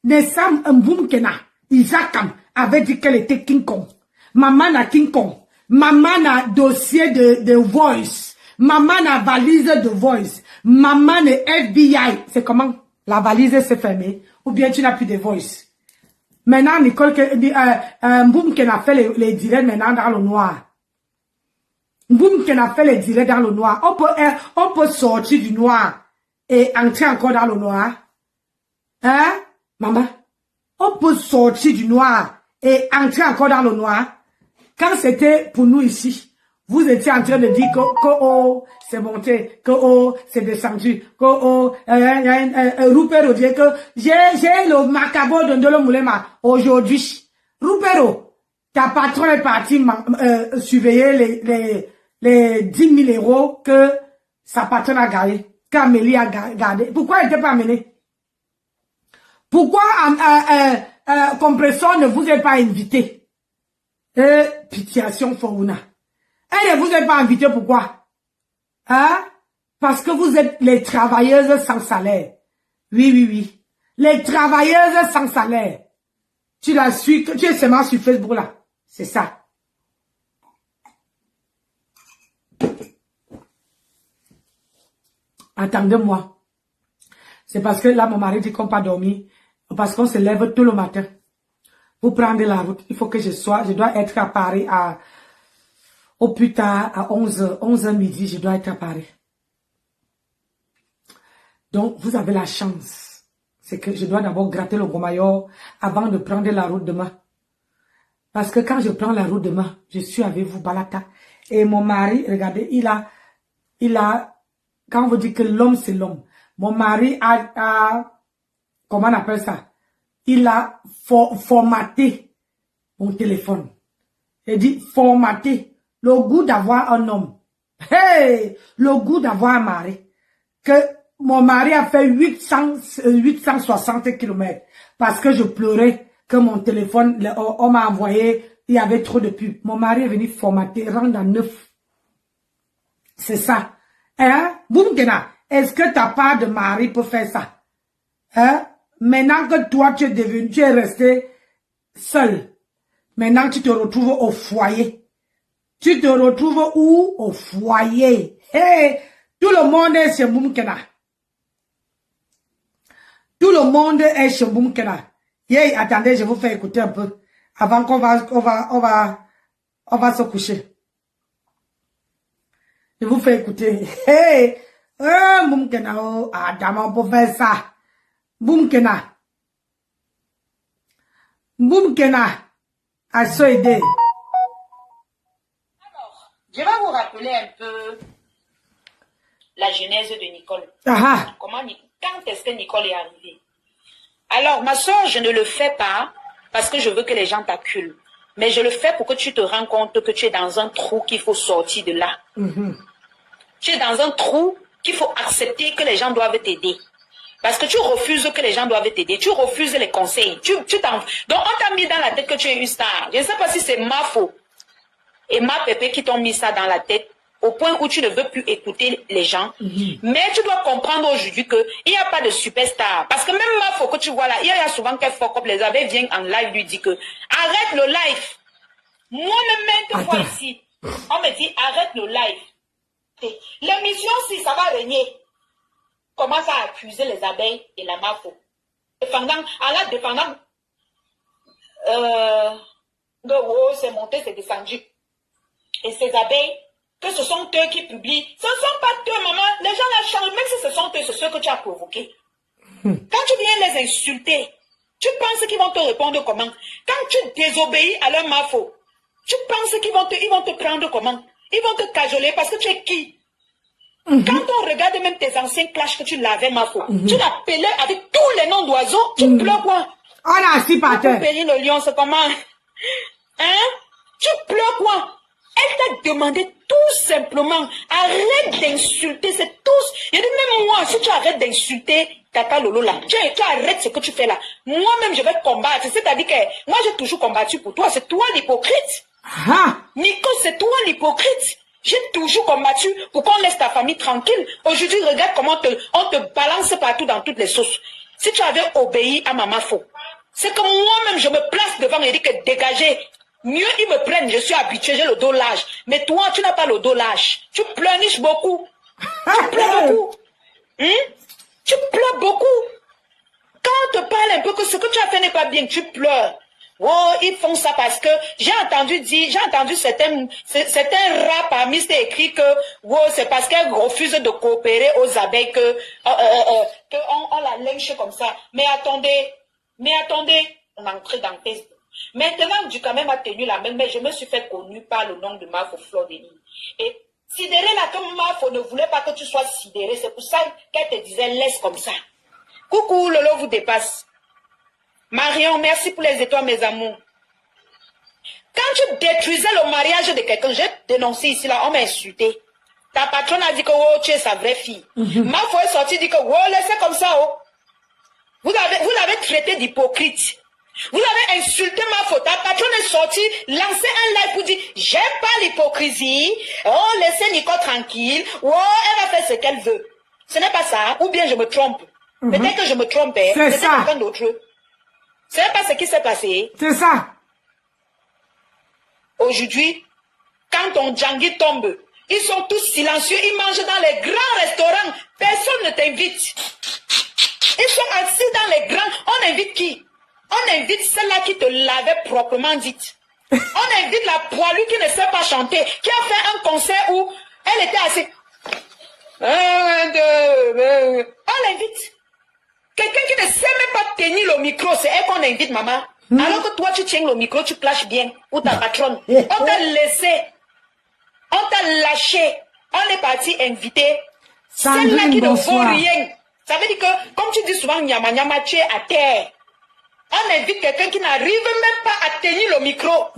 Nessam Boumkena, Isakam avait dit qu'elle était King Kong. Maman a King Kong. Maman a dossier de Voice. Maman a valise de Voice. Maman est FBI. C'est comment? La valise s'est fermée. Ou bien tu n'as plus de Voice. Maintenant, Nicole, Mboum qui a fait les directs maintenant dans le noir. Mboum qui a fait les directs dans le noir. On peut sortir du noir et entrer encore dans le noir. Hein, maman? On peut sortir du noir et entrer encore dans le noir. Quand c'était pour nous ici, vous étiez en train de dire que oh, c'est monté, que oh, c'est descendu, que oh, Rupero dit que j'ai le macabre de Ndolo Moulema aujourd'hui. Rupero, ta patronne est partie surveiller les 10 000 euros que sa patronne a gagné, qu'Amélie a gardé. Pourquoi elle n'était pas amenée? Pourquoi Compressor ne vous est pas invité? Pitiation Foruna. Elle ne vous est pas invité, pourquoi? Hein? Parce que vous êtes les travailleuses sans salaire. Oui, oui, oui. Les travailleuses sans salaire. Tu la suis, tu es seulement sur Facebook là. C'est ça. Attendez-moi. C'est parce que là, mon mari dit qu'on n'a pas dormi. Parce qu'on se lève tout le matin. Pour prendre la route, il faut que je dois être à Paris au plus tard, à 11h midi, je dois être à Paris. Donc, vous avez la chance. C'est que je dois d'abord gratter le gros maillot avant de prendre la route demain. Parce que quand je prends la route demain, je suis avec vous, Balata. Et mon mari, regardez, il a, quand on vous dit que l'homme c'est l'homme, mon mari a, comment on appelle ça? Il a formaté mon téléphone. Il dit formaté. Le goût d'avoir un homme. Hey! Le goût d'avoir un mari. Que mon mari a fait 860 km. Parce que je pleurais que mon téléphone, on m'a envoyé, il y avait trop de pubs. Mon mari est venu formater, rendre à 9. C'est ça. Hein? Boumkena, est-ce que ta part de mari peut faire ça? Hein? Maintenant que toi, tu es resté seul. Maintenant, tu te retrouves au foyer. Tu te retrouves où? Au foyer. Hey, tout le monde est chez Boumkena. Tout le monde est chez Boumkena. Hey, attendez, je vous fais écouter un peu. Avant qu'on va se coucher. Je vous fais écouter. Hey, Boumkena, oh, Adam, on peut faire ça. Boumkena. Boumkena. À se aider. Je vais vous rappeler un peu la genèse de Nicole. Quand est-ce que Nicole est arrivée? Alors, ma soeur, je ne le fais pas parce que je veux que les gens t'acculent. Mais je le fais pour que tu te rends compte que tu es dans un trou qu'il faut sortir de là. Tu es dans un trou qu'il faut accepter que les gens doivent t'aider. Parce que tu refuses que les gens doivent t'aider. Tu refuses les conseils. Donc, on t'a mis dans la tête que tu es une star. Je ne sais pas si c'est ma faute et ma pépé qui t'ont mis ça dans la tête au point où tu ne veux plus écouter les gens. Mais tu dois comprendre aujourd'hui qu'il n'y a pas de superstar. Parce que même ma faute que tu vois là, il y a souvent qu'elle fuck up, les abeilles viennent en live lui dit que arrête le live. Moi-même, maintes fois ici, on me dit arrête le live. L'émission, si ça va régner, commence à accuser les abeilles et la mafo. Défendant, c'est monté, c'est descendu. Et ces abeilles, que ce sont eux qui publient, ce ne sont pas eux, maman. Les gens la changent, même si ce sont eux, c'est ceux que tu as provoqués. Quand tu viens les insulter, tu penses qu'ils vont te répondre comment? Quand tu désobéis à leur mafo, tu penses qu'ils vont te prendre comment? Ils vont te cajoler parce que tu es qui? Quand on regarde même tes anciens clashs que tu l'avais, mafo, tu l'appelais avec tous les noms d'oiseaux, tu pleures quoi? On a assis par terre. Le lion, c'est comment? Hein? Tu pleures quoi? Elle t'a demandé tout simplement, arrête d'insulter, c'est tous. Il dit même moi, si tu arrêtes d'insulter Tata Lolo là, tu arrêtes ce que tu fais là. Moi-même, je vais te combattre. C'est-à-dire que moi, j'ai toujours combattu pour toi. C'est toi l'hypocrite. Nico, c'est toi l'hypocrite. J'ai toujours combattu pour qu'on laisse ta famille tranquille. Aujourd'hui, regarde comment on te balance partout dans toutes les sauces. Si tu avais obéi à Maman Faux, c'est que moi-même, je me place devant et dis que dégagez. Mieux ils me prennent, je suis habitué, j'ai le dos lâche. Mais toi, tu n'as pas le dos lâche. Tu pleurniches beaucoup. Tu pleures beaucoup. Tu pleures beaucoup. Quand on te parle un peu que ce que tu as fait n'est pas bien, tu pleures. Oh, ils font ça parce que j'ai entendu certains rats parmi c'est écrit que c'est parce qu'elles refusent de coopérer aux abeilles que on la lynche comme ça. Mais attendez, on entre dans Facebook. Maintenant, Dukamé m'a tenu la main, mais je me suis fait connue par le nom de Mafo Fleur Denis. Et sidéré là, comme Mafo ne voulait pas que tu sois sidéré, c'est pour ça qu'elle te disait laisse comme ça. Coucou, Lolo vous dépasse. Marion, merci pour les étoiles, mes amours. Quand tu détruisais le mariage de quelqu'un, j'ai dénoncé ici, là, on m'a insulté. Ta patronne a dit que oh, tu es sa vraie fille. Mafo est sorti dit que oh, laissez comme ça. Oh. Vous l'avez traité d'hypocrite. Vous avez insulté Mafo. Ta patronne est sortie, lancé un live pour dire j'aime pas l'hypocrisie. Oh, laissez Nico tranquille. Oh, elle va faire ce qu'elle veut. Ce n'est pas ça. Ou bien je me trompe. Peut-être que je me trompais. C'est ça. Quelqu'un d'autre. Ce n'est pas ce qui s'est passé. C'est ça. Aujourd'hui, quand ton Djangui tombe, ils sont tous silencieux. Ils mangent dans les grands restaurants. Personne ne t'invite. Ils sont assis dans les grands. On invite qui? On invite celle-là qui te l'avait proprement dite. On invite la poilue qui ne sait pas chanter, qui a fait un concert où elle était assise. On l'invite. Quelqu'un qui ne sait même pas tenir le micro, c'est elle qu'on invite, maman. Alors que toi, tu tiens le micro, tu clashes bien. Ou ta patronne. On t'a laissé. On t'a lâché. On est parti inviter. Celle-là qui ne vaut rien. Ça veut dire que, comme tu dis souvent, Nyama Nyama, tu es à terre. On invite quelqu'un qui n'arrive même pas à tenir le micro.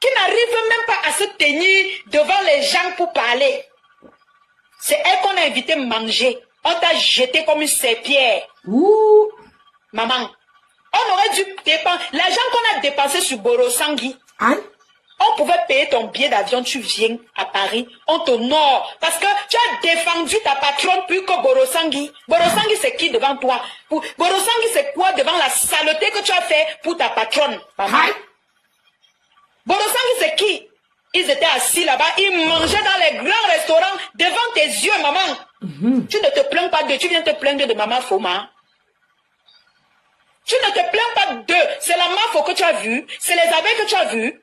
Qui n'arrive même pas à se tenir devant les gens pour parler. C'est elle qu'on a invité manger. On t'a jeté comme une serpillère. Maman, on aurait dû dépenser. L'argent qu'on a dépensé sur Borosangui. Hein? On pouvait payer ton billet d'avion, tu viens à Paris, on t'honore. Parce que tu as défendu ta patronne plus que Borosangui. Borosangui, c'est qui devant toi? Borosangui, c'est quoi devant la saleté que tu as fait pour ta patronne, maman? Borosangui, c'est qui? Ils étaient assis là-bas, ils mangeaient dans les grands restaurants devant tes yeux, maman. Tu ne te plains pas d'eux, tu viens te plaindre de maman Foma. Tu ne te plains pas d'eux. C'est la Mafo que tu as vue, c'est les abeilles que tu as vues.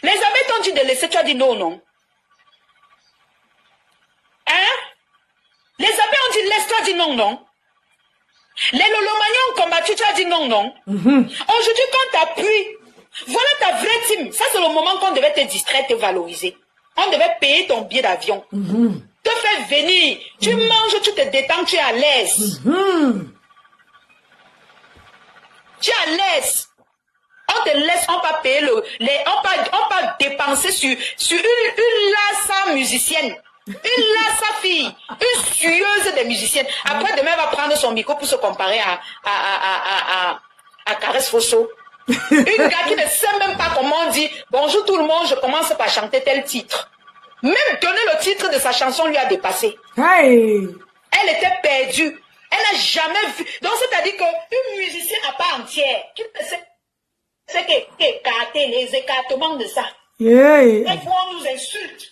Les abeilles t'ont dit de laisser, tu as dit non, non. Hein? Les abeilles ont dit laisse, tu as dit non, non. Les lolomaniens ont combattu, tu as dit non, non. Aujourd'hui, quand t'appuies, voilà ta vraie team. Ça, c'est le moment qu'on devait te distraire, te valoriser. On devait payer ton billet d'avion. Te faire venir. Tu manges, tu te détends, tu es à l'aise. Tu es à l'aise. On te laisse, on va payer on va dépenser sur une lassa musicienne. Une lassa fille. Une sueuse des musiciennes. Après, demain, elle va prendre son micro pour se comparer à Caresse Fosso. Une gars qui ne sait même pas comment on dit bonjour tout le monde, je commence par chanter tel titre. Même donner le titre de sa chanson lui a dépassé. Elle était perdue. Elle n'a jamais vu. Donc, c'est-à-dire qu'une musicienne à part entière, qui ne sait c'est que les écartements de ça. Et où on nous insulte.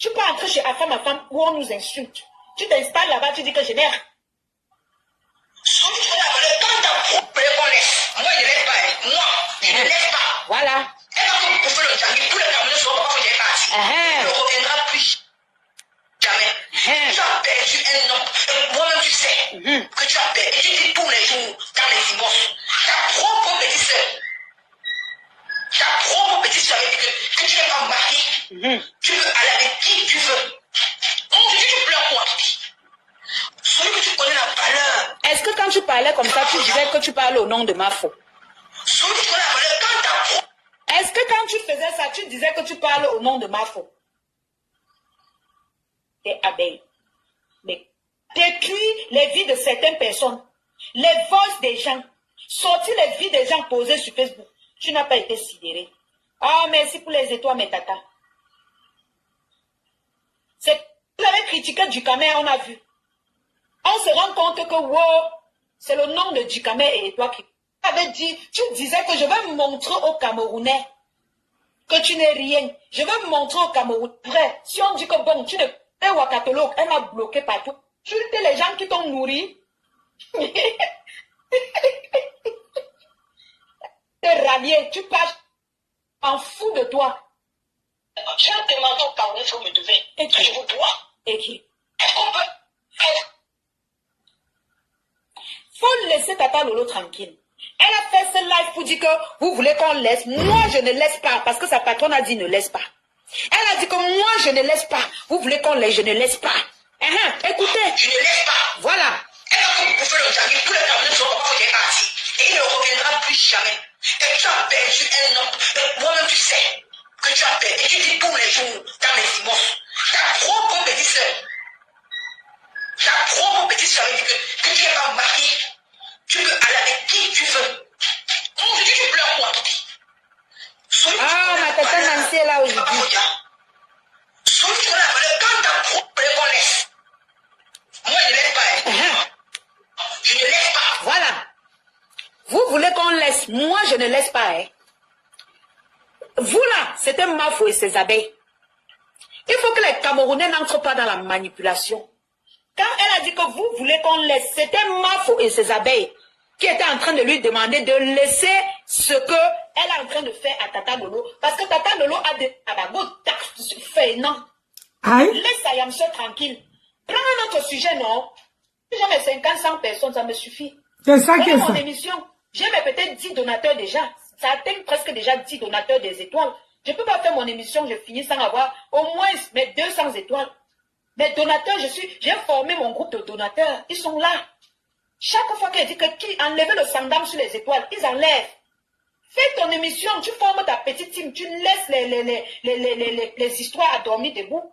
Tu peux entrer chez Afam où on nous insulte. Tu t'installes là-bas, tu dis que je n'ai rien. Moi, je ne laisse pas. Moi, je ne laisse pas. Voilà. Elle va comme bouffer le Djangui. Tous les Camerounais sont pas où j'ai parti. Il ne reviendra plus jamais. Tu as perdu un homme. Moi-même, tu sais que tu as perdu. Je dis tous les jours dans les divorces. Ta propre petite soeur. Ta propre petite soeur dit que tu n'es pas marié. Tu veux aller avec qui tu veux. Aujourd'hui, tu pleures quoi? Celui que tu connais la valeur. Est-ce que quand tu parlais comme ça, tu disais que tu parles au nom de Mafo? Celui que tu connais la valeur, quand t'as... Est-ce que quand tu faisais ça, tu disais que tu parles au nom de Mafo? T'es abeille. Mais détruire les vies de certaines personnes, les voices des gens, sortir les vies des gens posées sur Facebook. Tu n'as pas été sidéré. Ah, merci pour les étoiles, mes tatas. Vous avez critiqué Dukamé, on a vu. On se rend compte que, wow, c'est le nom de Dukamé et toi qui avais dit, tu disais que je vais montrer aux Camerounais que tu n'es rien. Je vais montrer aux Camerounais. Vrai, si on dit que bon, tu n'es pas Wakatolo, elle m'a bloqué partout. Tu es les gens qui t'ont nourri. T'es rallié, tu passes en fou de toi. J'ai demandé aux Camerounais si vous me devez. Et que je vous dois. Et qui? Est-ce qu'on peut... Faut laisser Tata Lolo tranquille. Elle a fait ce live pour dire que vous voulez qu'on laisse. Moi, je ne laisse pas parce que sa patronne a dit ne laisse pas. Elle a dit que moi, je ne laisse pas. Vous voulez qu'on laisse, je ne laisse pas. Écoutez. Je ne laisse pas. Voilà. Elle a fait bouffer le jambon. Tous les camerounais sont encore qu'il est parti. Et il ne reviendra plus jamais. Et tu as perdu un homme. Moi-même, tu sais que tu as perdu. Et tu dis tous les jours dans les immenses. Ta propre petite soeur. Ta propre petite soeur dit que tu n'es pas marié. Tu peux aller avec qui tu veux. Aujourd'hui, tu pleures moi. Ah, ma tata Nancy est là aujourd'hui. Celui qui a la valeur, quand ta propre qu'on laisse. Moi, je ne laisse pas. Je ne laisse pas. Voilà. Vous voulez qu'on laisse. Moi, je ne laisse pas. Vous là, c'était Mafo et ses abeilles. Il faut que les Camerounais n'entrent pas dans la manipulation. Quand elle a dit que vous voulez qu'on laisse, c'était Mafo et ses abeilles qui étaient en train de lui demander de laisser ce qu'elle est en train de faire à Tata Lolo. Parce que Tata Lolo a des fait, non. Laisse Ayamso tranquille. Prends un autre sujet, non. J'ai mes 50-100 personnes, ça me suffit. C'est ça qui est ça. Mon émission, j'ai peut-être 10 donateurs déjà. Ça atteint presque déjà 10 donateurs des étoiles. Je ne peux pas faire mon émission, je finis sans avoir au moins mes 200 étoiles. Mes donateurs, j'ai formé mon groupe de donateurs. Ils sont là. Chaque fois qu'elle dit que qui enlève le sandam sur les étoiles, ils enlèvent. Fais ton émission, tu formes ta petite team, tu laisses les histoires à dormir debout.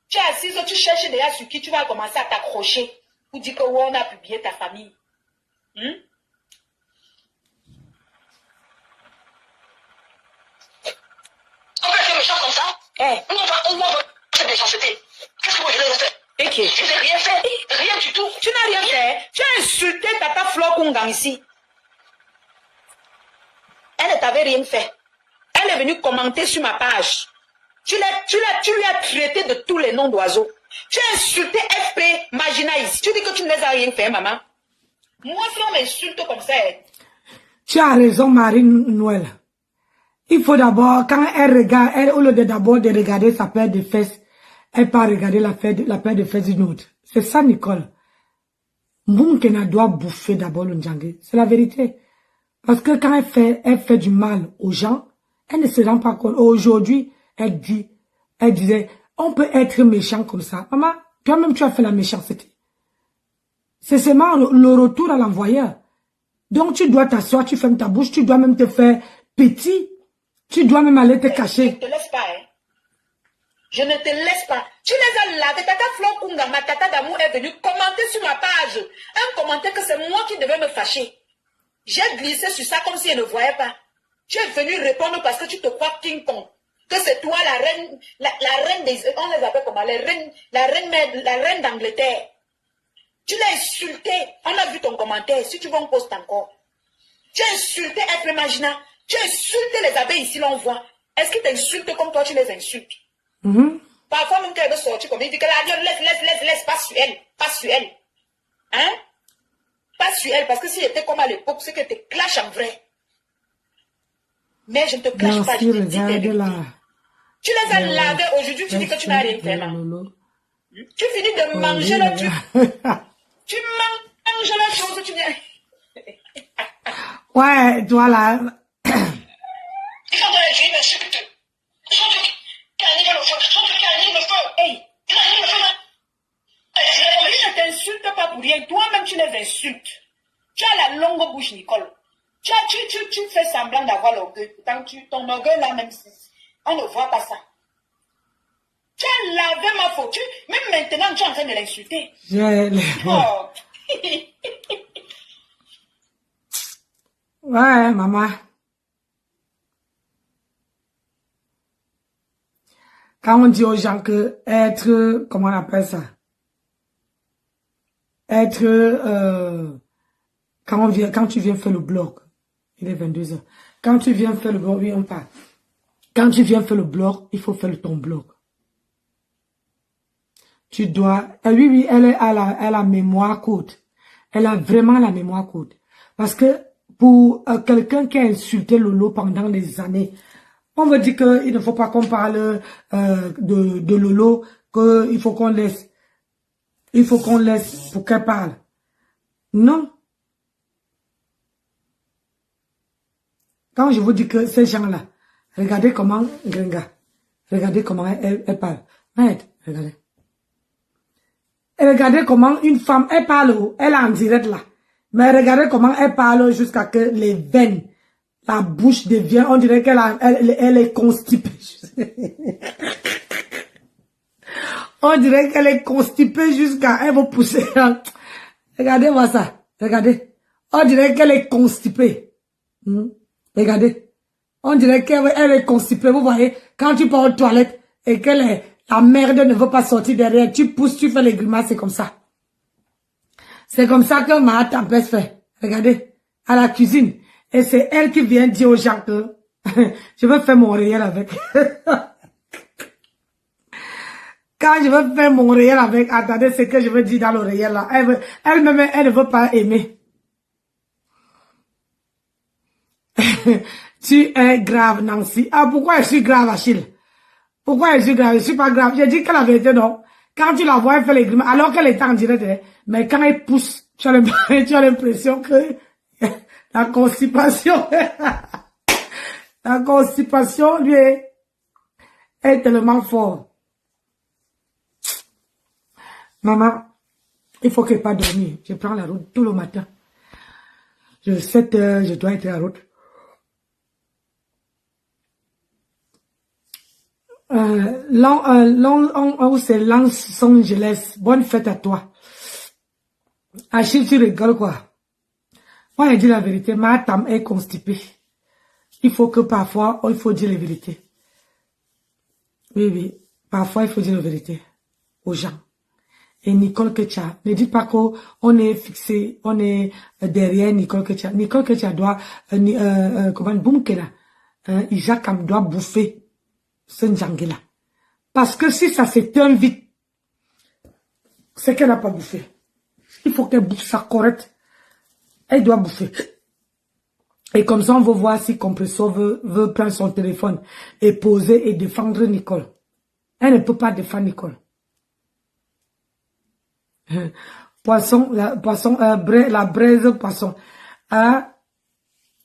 Tu es assise, tu cherches déjà sur qui tu vas commencer à t'accrocher pour dire que ouais, on a publié ta famille. On peut faire méchant comme ça? On va faire des méchancetés. Qu'est-ce que moi je vais faire? Je n'ai rien fait. Rien du tout. Tu n'as rien fait. Tu as insulté Tata Flo Kungang ici. Elle ne t'avait rien fait. Elle est venue commenter sur ma page. Tu lui as traité de tous les noms d'oiseaux. Tu as insulté FP Magina ici. Tu dis que tu ne les as rien fait, maman. Moi, si on m'insulte comme ça... Tu as raison, Marie-Noël. Il faut d'abord, quand elle regarde, elle, au lieu de d'abord de regarder sa paire de fesses, elle part regarder la paire de fesses d'une autre. C'est ça, Nicole. Moukena doit bouffer d'abord le Ndjangé. C'est la vérité. Parce que quand elle fait du mal aux gens, elle ne se rend pas compte. Aujourd'hui, elle disait, on peut être méchant comme ça. Maman, toi-même, tu as fait la méchanceté. C'est seulement le retour à l'envoyeur. Donc, tu dois t'asseoir, tu fermes ta bouche, tu dois même te faire petit. Tu dois même aller te cacher. Je ne te laisse pas, Je ne te laisse pas. Tu les as lavés. Tata Flo Kunga, ma tata d'amour, est venue commenter sur ma page. Un commentaire que c'est moi qui devais me fâcher. J'ai glissé sur ça comme si elle ne voyait pas. Tu es venu répondre parce que tu te crois King Kong. Que c'est toi la reine des... On les appelle comment? La reine d'Angleterre. Tu l'as insulté. On a vu ton commentaire. Si tu veux, on poste encore. Tu as insulté F. Magina. Tu as insulté les abeilles ici, l'on voit. Est-ce qu'ils t'insultent comme toi, tu les insultes? Parfois, même quand elle veut sortir comme il dit que la laisse, pas sur elle. Pas sur elle. Hein? Pas sur elle, parce que si j'étais comme à l'époque, c'est que tu te clashes en vrai. Mais je ne te clash pas, je te dis tes vérités. Tu les as lavés aujourd'hui, tu dis que tu n'as rien fait, non? Tu finis de manger le truc. Tu manges la chose, tu viens. Ouais, toi là. Ils sont dans les juifs, insultent. Ils sont qui animent le feu. Ils sont qui animent le feu. Hey, ils animent le feu. Ils ne t'insultent pas pour rien. Toi-même, tu les insultes. Tu as la longue bouche, Nicole. Tu fais semblant d'avoir l'orgueil. Pourtant, ton orgueil là, même si on ne voit pas ça. Tu as lavé ma faute. Même maintenant, tu es en train de l'insulter. Oh. Ouais, maman. Quand on dit aux gens que être, comment on appelle ça? Être, quand tu viens faire le blog, il est 22h. Quand tu viens faire le blog, oui, on parle. Quand tu viens faire le blog, il faut faire ton blog. Tu dois, oui, elle a la mémoire courte. Elle a vraiment la mémoire courte. Parce que pour quelqu'un qui a insulté Lolo pendant des années, on veut dire qu'il ne faut pas qu'on parle de Lolo, qu'il faut qu'on laisse. Il faut qu'on laisse pour qu'elle parle. Non. Quand je vous dis que ces gens-là, regardez comment Gringa, regardez comment elle parle. Arrête, regardez. Et regardez comment une femme, elle parle, elle est en direct là. Mais regardez comment elle parle jusqu'à que les veines, la bouche devient, on dirait elle est constipée. On dirait qu'elle est constipée jusqu'à, elle va pousser. Regardez-moi ça, regardez. On dirait qu'elle est constipée. Regardez. On dirait qu'elle est constipée. Vous voyez, quand tu pars aux toilettes et que la merde ne veut pas sortir derrière, tu pousses, tu fais les grimaces, c'est comme ça. C'est comme ça que ma Tempête fait. Regardez, à la cuisine. Et c'est elle qui vient dire aux gens que je veux faire mon réel avec. Quand je veux faire mon réel avec, attendez ce que je veux dire dans le réel là. Elle-même, elle ne veut pas aimer. Tu es grave, Nancy. Ah, pourquoi je suis grave, Achille? Pourquoi je suis grave? Je suis pas grave. J'ai dit que la vérité, non. Quand tu la vois, elle fait les grimaces, alors qu'elle est en direct, hein. Mais quand elle pousse, tu as l'impression que la constipation, la constipation, lui, est tellement forte. Maman, il faut que je pas dormir. Je prends la route tout le matin. 7 heures, je dois être à la route. C'est Los Angeles. Bonne fête à toi. Achille, tu rigoles quoi? Moi, je dis la vérité. Ma tante est constipée. Il faut que parfois, il faut dire la vérité. Oui, oui. Parfois, il faut dire la vérité aux gens. Et Nicole Ketia, ne dites pas qu'on est fixé, on est derrière Nicole Ketia. Nicole Ketia doit, comment, Boumkela, Isaac doit bouffer ce Njangela. Parce que si ça s'éteint vite, c'est qu'elle n'a pas bouffé. Il faut qu'elle bouffe ça correct. Elle doit bouffer. Et comme ça, on va voir si Compressor veut prendre son téléphone et poser et défendre Nicole. Elle ne peut pas défendre Nicole. Poisson, la braise poisson. Ah,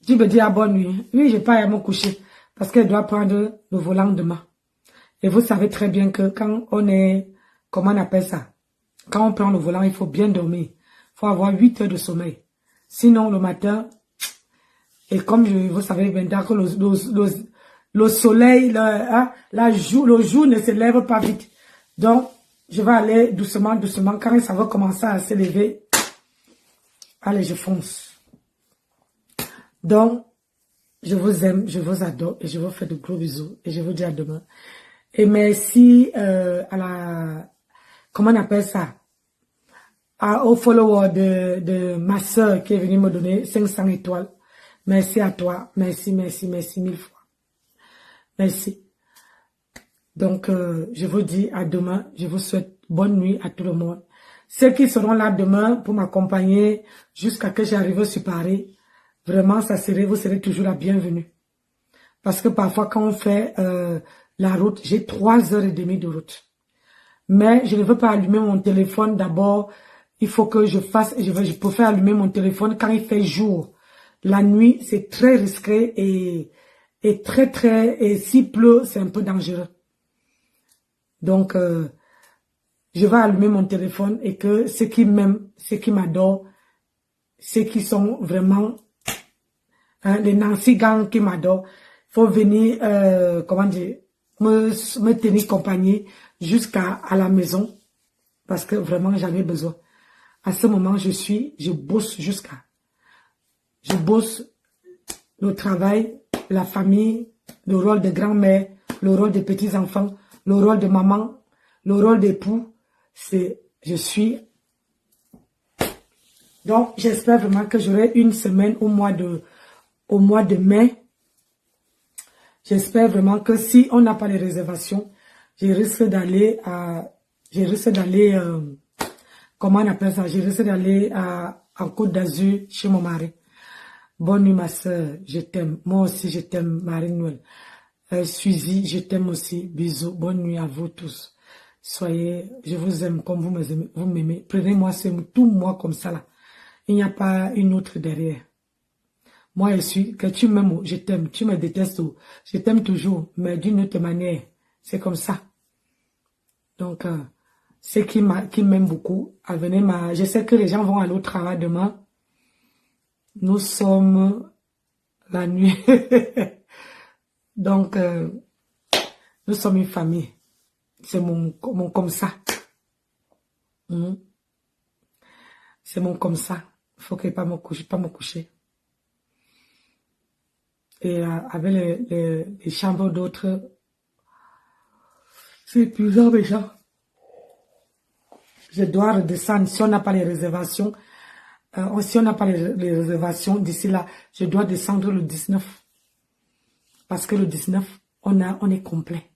tu me dis à bonne nuit. Oui, je pas à me coucher parce qu'elle doit prendre le volant demain. Et vous savez très bien que quand on est, comment on appelle ça? Quand on prend le volant, il faut bien dormir. Il faut avoir 8 heures de sommeil. Sinon, le matin, et comme vous savez maintenant que le soleil, le jour ne se lève pas vite. Donc, je vais aller doucement, doucement. Quand ça va commencer à se lever, allez, je fonce. Donc, je vous aime, je vous adore et je vous fais de gros bisous. Et je vous dis à demain. Et merci à la... Comment on appelle ça? Au follower de ma soeur qui est venue me donner 500 étoiles. Merci à toi. Merci, merci, merci 1000 fois. Merci. Donc, je vous dis à demain. Je vous souhaite bonne nuit à tout le monde. Ceux qui seront là demain pour m'accompagner jusqu'à que j'arrive sur Paris, vraiment, vous serez toujours la bienvenue. Parce que parfois, quand on fait la route, j'ai 3h30 de route. Mais je ne veux pas allumer mon téléphone d'abord. Il faut que je fasse, je préfère allumer mon téléphone quand il fait jour. La nuit, c'est très risqué et s'il pleut, c'est un peu dangereux. Donc, je vais allumer mon téléphone et que ceux qui m'aiment, ceux qui m'adorent, ceux qui sont vraiment les Nancy Gang qui m'adorent, faut venir, comment dire, me tenir compagnie jusqu'à la maison parce que vraiment j'en ai besoin. À ce moment, je bosse je bosse le travail, la famille, le rôle de grand-mère, le rôle des petits-enfants, le rôle de maman, le rôle d'époux. Donc, j'espère vraiment que j'aurai une semaine au mois de mai. J'espère vraiment que si on n'a pas les réservations, je risque d'aller comment on appelle ça? Je risque d'aller en Côte d'Azur chez mon mari. Bonne nuit ma soeur, je t'aime. Moi aussi je t'aime, Marie-Noël. Suzy, je t'aime aussi. Bisous, bonne nuit à vous tous. Je vous aime comme vous m'aimez. Prenez-moi tout moi comme ça là. Il n'y a pas une autre derrière. Moi, je suis, que tu m'aimes, je t'aime, tu me détestes, je t'aime toujours, mais d'une autre manière. C'est comme ça. Donc, ceux qui m'aiment beaucoup, je sais que les gens vont aller au travail demain. Nous sommes la nuit. Donc, nous sommes une famille. C'est mon comme ça. C'est mon comme ça. Il faut que pas me coucher. Et avec les chambres d'autres, c'est plusieurs déjà. Je dois redescendre. Si on n'a pas les réservations, d'ici là, je dois descendre le 19. Parce que le 19, on est complet.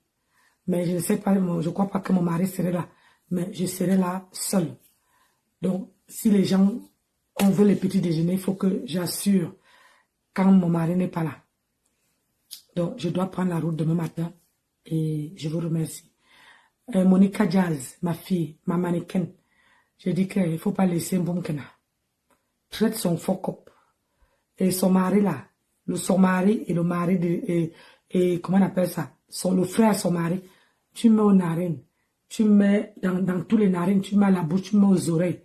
Mais je ne sais pas, je crois pas que mon mari serait là. Mais je serai là seul. Donc, si les gens, on veut les petits déjeuners, il faut que j'assure quand mon mari n'est pas là. Donc, je dois prendre la route demain matin. Et je vous remercie. Monica Jazz, ma fille, ma mannequin, je dis qu'il ne faut pas laisser Mboumkena. Traite son fuck-up. Et son mari là, son mari et le mari et comment on appelle ça, le frère de son mari, tu mets aux narines, tu mets dans tous les narines, tu mets à la bouche, tu mets aux oreilles.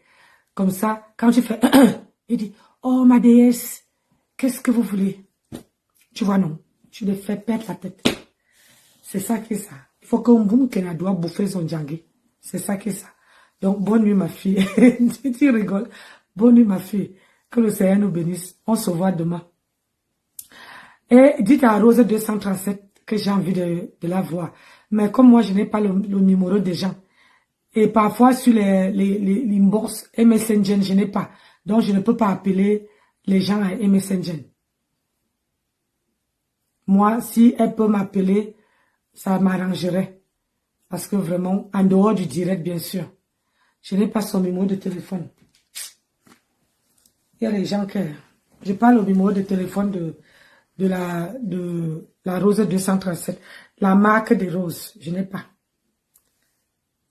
Comme ça, quand tu fais, il dit, oh ma déesse, qu'est-ce que vous voulez? Tu vois non, tu le fais perdre la tête. C'est ça qui est ça. Il faut qu'un boum qu'elle doit bouffer son djangé. C'est ça qui est ça. Donc, bonne nuit ma fille. Tu rigoles. Bonne nuit ma fille. Que le Seigneur nous bénisse. On se voit demain. Et dites à Rose 237 que j'ai envie de la voir. Mais comme moi, je n'ai pas le numéro des gens. Et parfois, sur les inbox et Messenger, je n'ai pas. Donc, je ne peux pas appeler les gens à Messenger. Moi, si elle peut m'appeler, ça m'arrangerait. Parce que vraiment, en dehors du direct, bien sûr, je n'ai pas son numéro de téléphone. Il y a les gens que... Je parle au numéro de téléphone de la Rose 237. La marque des roses, je n'ai pas.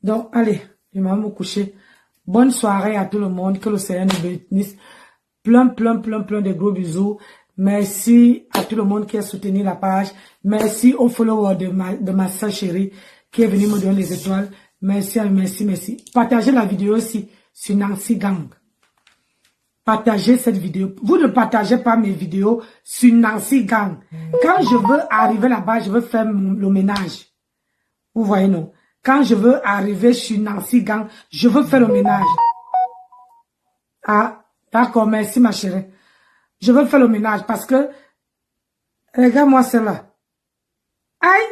Donc, allez, je vais me coucher. Bonne soirée à tout le monde. Que le Seigneur nous bénisse. Plein de gros bisous. Merci à tout le monde qui a soutenu la page. Merci aux followers de ma soeur chérie qui est venue me donner les étoiles. Merci. Partagez la vidéo aussi sur Nancy Gang. Partagez cette vidéo. Vous ne partagez pas mes vidéos sur Nancy Gang. Quand je veux arriver là-bas, je veux faire le ménage. Vous voyez, non? Quand je veux arriver sur Nancy Gang, je veux faire le ménage. Ah, d'accord, merci ma chérie. Je veux faire le ménage parce que, regarde-moi celle-là. Aïe!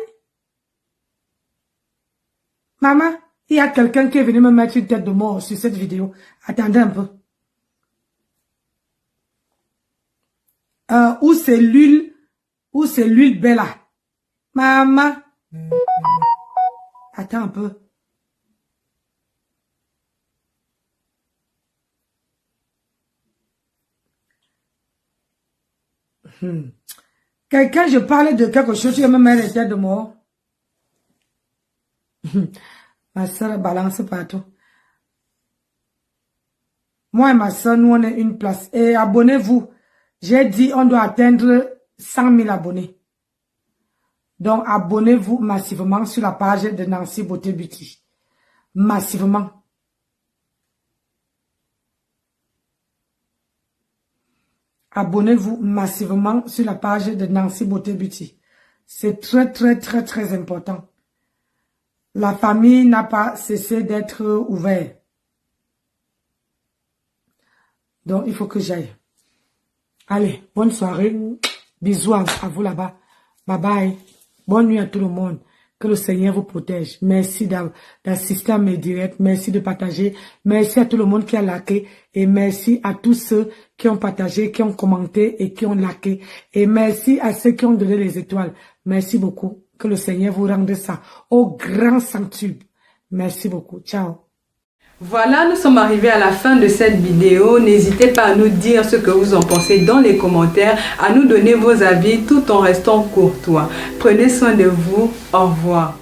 Maman, il y a quelqu'un qui est venu me mettre une tête de mort sur cette vidéo. Attendez un peu. Où c'est l'huile Bella. Maman. Attends un peu. Quelqu'un, je parlais de quelque chose, tu vas me mettre une tête de mort. Ma soeur balance partout. Moi et ma soeur, nous on est une place. Et abonnez-vous. J'ai dit on doit atteindre 100 000 abonnés. Donc abonnez-vous massivement sur la page de Nancy Beauté Beauty. Massivement. Abonnez-vous massivement sur la page de Nancy Beauté Beauty. C'est très important. La famille n'a pas cessé d'être ouverte. Donc, il faut que j'aille. Allez, bonne soirée. Bisous à vous là-bas. Bye bye. Bonne nuit à tout le monde. Que le Seigneur vous protège. Merci d'assister à mes directs. Merci de partager. Merci à tout le monde qui a liké. Et merci à tous ceux qui ont partagé, qui ont commenté et qui ont liké. Et merci à ceux qui ont donné les étoiles. Merci beaucoup. Que le Seigneur vous rende ça au grand centuple. Merci beaucoup. Ciao. Voilà, nous sommes arrivés à la fin de cette vidéo. N'hésitez pas à nous dire ce que vous en pensez dans les commentaires, à nous donner vos avis tout en restant courtois. Prenez soin de vous. Au revoir.